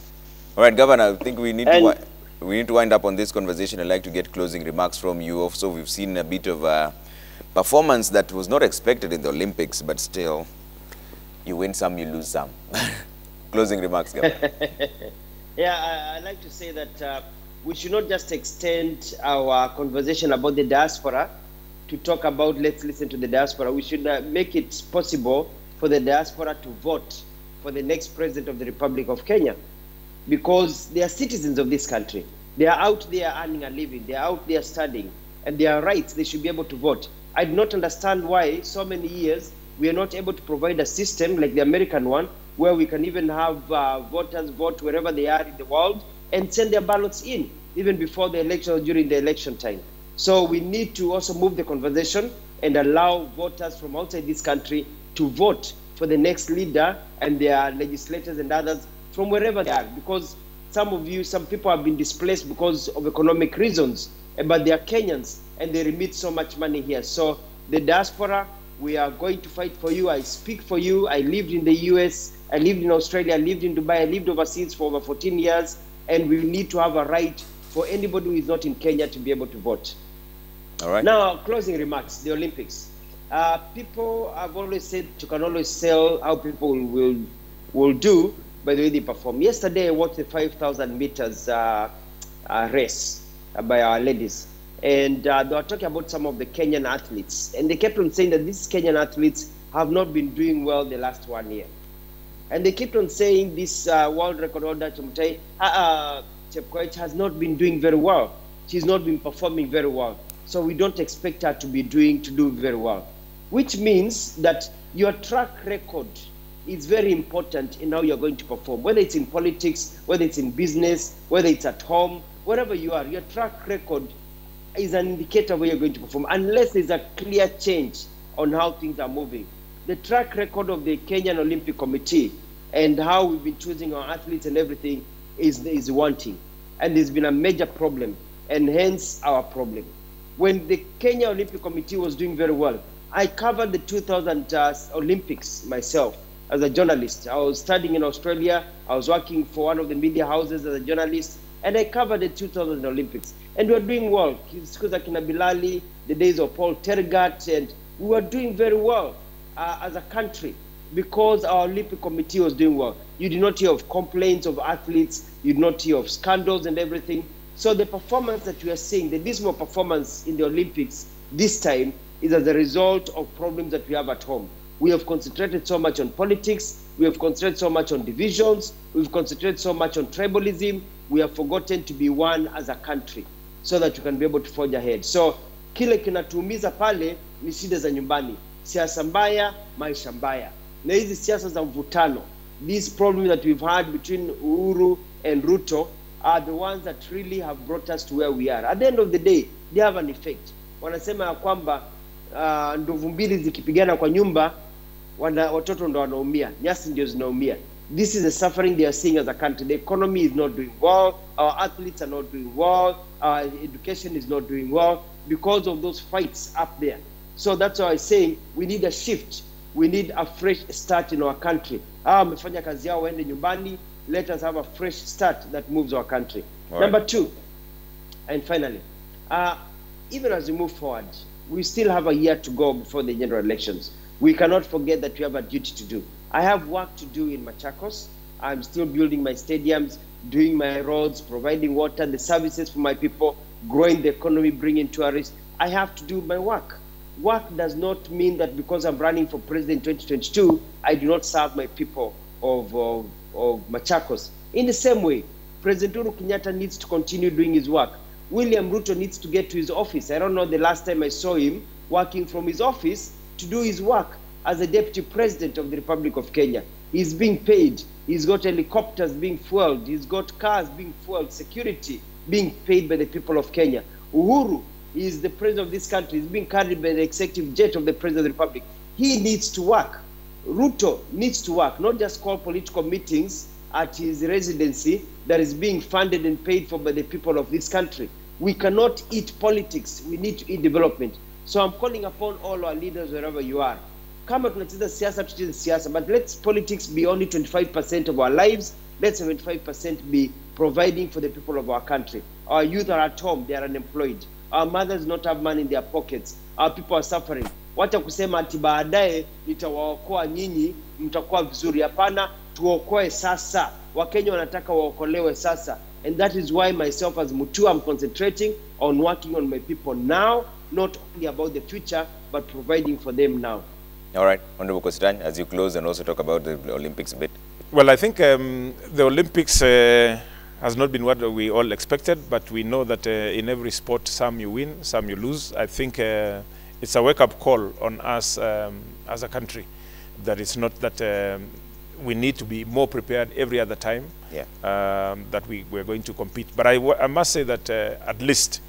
All right, Governor, I think we need to wind up on this conversation. I'd like to get closing remarks from you. Also, we've seen a bit of performance that was not expected in the Olympics, but still, you win some, you lose some. Closing remarks, Governor. Yeah, I'd like to say that we should not just extend our conversation about the diaspora to talk about let's listen to the diaspora. We should make it possible for the diaspora to vote for the next president of the Republic of Kenya, because they are citizens of this country. They are out there earning a living. They are out there studying, and they are rights. They should be able to vote. I do not understand why so many years we are not able to provide a system like the American one, where we can even have voters vote wherever they are in the world and send their ballots in, even before the election or during the election time. So we need to also move the conversation and allow voters from outside this country to vote for the next leader and their legislators and others from wherever they are, because some people have been displaced because of economic reasons, but they are Kenyans and they remit so much money here. So the diaspora, we are going to fight for you. I speak for you. I lived in the US, I lived in Australia, I lived in Dubai, I lived overseas for over 14 years, and we need to have a right for anybody who is not in Kenya to be able to vote. All right. Now, closing remarks, the Olympics. People have always said you can always sell how people will do by the way they perform. Yesterday, I watched the 5,000 meters race by our ladies. And they were talking about some of the Kenyan athletes. And they kept on saying that these Kenyan athletes have not been doing well the last 1 year. And they kept on saying this world record holder, Chepkoech, has not been doing very well. She's not been performing very well. So we don't expect her to do very well. Which means that your track record is very important in how you're going to perform. Whether it's in politics, whether it's in business, whether it's at home, wherever you are, your track record is an indicator of where you're going to perform, unless there's a clear change on how things are moving. The track record of the Kenyan Olympic Committee and how we've been choosing our athletes and everything is wanting. And there's been a major problem, and hence our problem. When the Kenya Olympic Committee was doing very well, I covered the 2000 Olympics myself as a journalist. I was studying in Australia. I was working for one of the media houses as a journalist, and I covered the 2000 Olympics. And we were doing well. Kuza Kinabilali, the days of Paul Tergat, and we were doing very well as a country because our Olympic Committee was doing well. You did not hear of complaints of athletes. You did not hear of scandals and everything. So the performance that we are seeing, the dismal performance in the Olympics this time, is as a result of problems that we have at home. We have concentrated so much on politics. We have concentrated so much on divisions. We've concentrated so much on tribalism. We have forgotten to be one as a country so that we can be able to forge ahead. So kile kinatuumiza pale ni shida za nyumbani. Siasa mbaya, maisha mbaya. na hizi siasa za mvutano, these problems that we've had between Uhuru and Ruto are the ones that really have brought us to where we are. At the end of the day, they have an effect. Wanasema ya kwamba ndovu mbili zikipigana kwa nyumba, watoto ndo wanaumia, nyasi ndio zinaumia. This is the suffering they are seeing as a country. The economy is not doing well, our athletes are not doing well, our education is not doing well because of those fights up there. So that's why I'm saying we need a shift. We need a fresh start in our country. Wamefanya kazi yao waende nyumbani. Let us have a fresh start that moves our country. Right. Number 2, and finally, even as we move forward, we still have a year to go before the general elections. We cannot forget that we have a duty to do. I have work to do in Machakos. I'm still building my stadiums, doing my roads, providing water, the services for my people, growing the economy, bringing tourists. I have to do my work. Work does not mean that because I'm running for president in 2022, I do not serve my people of Machakos. In the same way, President Uhuru Kenyatta needs to continue doing his work. William Ruto needs to get to his office. I don't know the last time I saw him working from his office to do his work as a deputy president of the Republic of Kenya. He's being paid. He's got helicopters being fueled. He's got cars being fueled, security being paid by the people of Kenya. Uhuru is the president of this country. He's being carried by the executive jet of the president of the Republic. He needs to work. Ruto needs to work, not just call political meetings at his residency that is being funded and paid for by the people of this country. We cannot eat politics. We need to eat development. So I'm calling upon all our leaders wherever you are. Kama tunacheza siasa, tucheze siasa, but let's politics be only 25% of our lives. Let 75% be providing for the people of our country. Our youth are at home, they are unemployed. Our mothers not have money in their pockets. Our people are suffering. Wacha kusema ati baadaye nitawaokoa nyinyi, mtakuwa vizuri. Hapana, tuokoe sasa. Wakenya wanataka waokolewe sasa. And that is why myself as Mutua, I'm concentrating on working on my people now, not only about the future, but providing for them now. All right, Honorable Kositany, as you close and also talk about the Olympics a bit. Well, I think the Olympics has not been what we all expected, but we know that in every sport, some you win, some you lose. I think it's a wake-up call on us as a country, that it's not that we need to be more prepared every other time, yeah. That we're going to compete. But I must say that at least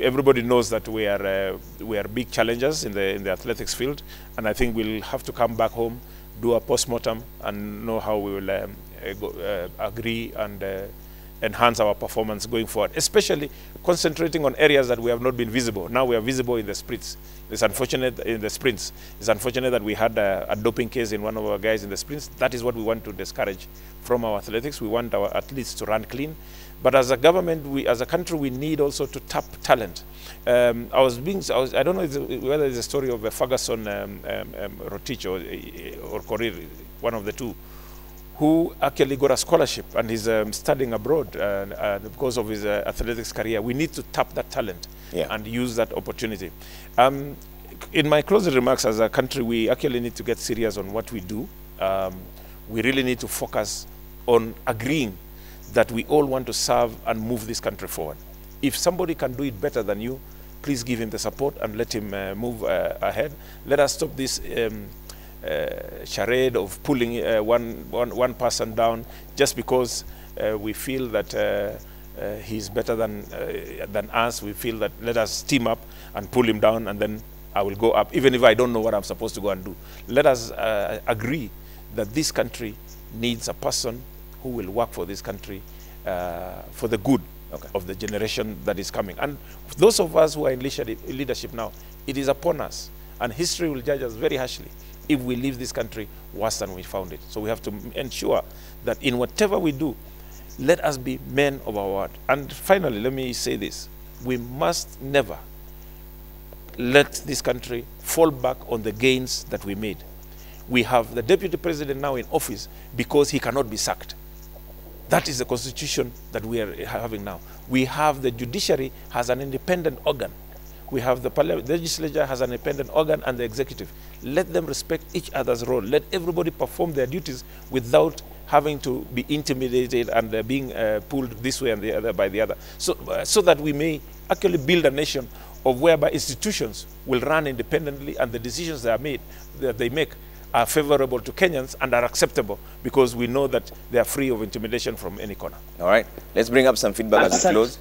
everybody knows that we are big challengers in the athletics field, and I think we'll have to come back home, do a post-mortem, and know how we will agree and enhance our performance going forward, especially concentrating on areas that we have not been visible. Now we are visible in the sprints. It's unfortunate in the sprints. It's unfortunate that we had a doping case in one of our guys in the sprints. That is what we want to discourage from our athletics. We want our athletes to run clean. But as a government, as a country, we need also to tap talent. I don't know whether it's a story of Ferguson Rotich or Korir, one of the two, who actually got a scholarship and is studying abroad because of his athletics career. We need to tap that talent, yeah, and use that opportunity. In my closing remarks, as a country, we actually need to get serious on what we do. We really need to focus on agreeing that we all want to serve and move this country forward. If somebody can do it better than you, please give him the support and let him move ahead. Let us stop this charade of pulling one person down just because we feel that he's better than us. We feel that let us team up and pull him down, and then I will go up, even if I don't know what I'm supposed to go and do. Let us agree that this country needs a person who will work for this country for the good, okay, of the generation that is coming. And those of us who are in leadership now, it is upon us, and history will judge us very harshly if we leave this country worse than we found it. So we have to ensure that in whatever we do, let us be men of our word. And finally, let me say this. We must never let this country fall back on the gains that we made. We have the deputy president now in office because he cannot be sacked. That is the constitution that we are having now. We have the judiciary has an independent organ. We have the legislature has an independent organ, and the executive. Let them respect each other's role. Let everybody perform their duties without having to be intimidated and being pulled this way and the other by the other. So that we may actually build a nation of whereby institutions will run independently, and the decisions that they make are favorable to Kenyans and are acceptable because we know that they are free of intimidation from any corner. All right, let's bring up some feedback as we close.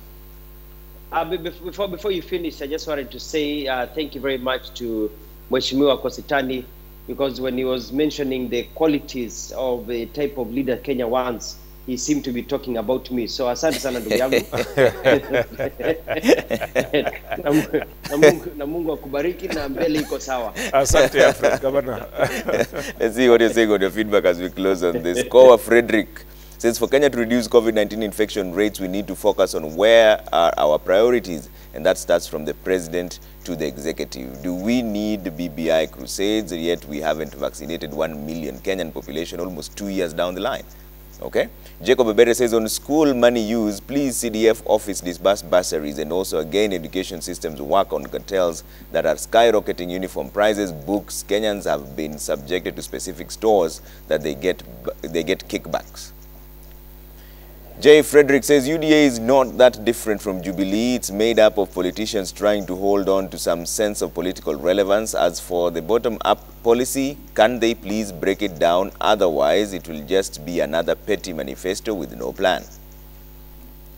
Before you finish, I just wanted to say thank you very much to Mheshimiwa Kositany, because when he was mentioning the qualities of the type of leader Kenya wants, he seemed to be talking about me. So asante sana ndugu yangu. Na Mungu akubariki na mbele iko sawa. Asante Alfred, Governor. Let's see what you're saying on your feedback as we close on this. Kowa Frederick says, for Kenya to reduce COVID-19 infection rates, we need to focus on where are our priorities. And that starts from the president to the executive. Do we need BBI crusades, yet we haven't vaccinated 1 million Kenyan population almost 2 years down the line? Okay. Jacob Ebere says, on school money use, please CDF office disburse bursaries and also again education systems work on cartels that are skyrocketing uniform prices, books. Kenyans have been subjected to specific stores that they get kickbacks. J. Frederick says, UDA is not that different from Jubilee. It's made up of politicians trying to hold on to some sense of political relevance. As for the bottom-up policy, can they please break it down? Otherwise, it will just be another petty manifesto with no plan.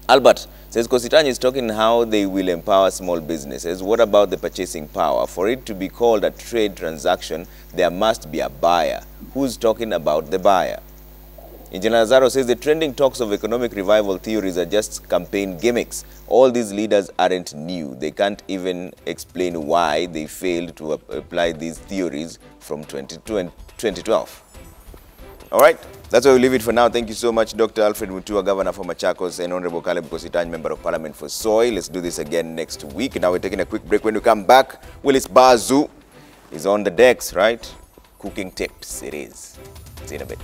Albert says, Kositany is talking how they will empower small businesses. What about the purchasing power? For it to be called a trade transaction, there must be a buyer. Who's talking about the buyer? Engineer Lazaro says the trending talks of economic revival theories are just campaign gimmicks. All these leaders aren't new. They can't even explain why they failed to apply these theories from 2012. All right, that's where we leave it for now. Thank you so much, Dr. Alfred Mutua, Governor for Machakos, and Honorable Caleb Kositany, Member of Parliament for Soy. Let's do this again next week. Now we're taking a quick break. When we come back, Willis Bazu is on the decks, right? Cooking tips, it is. See you in a bit.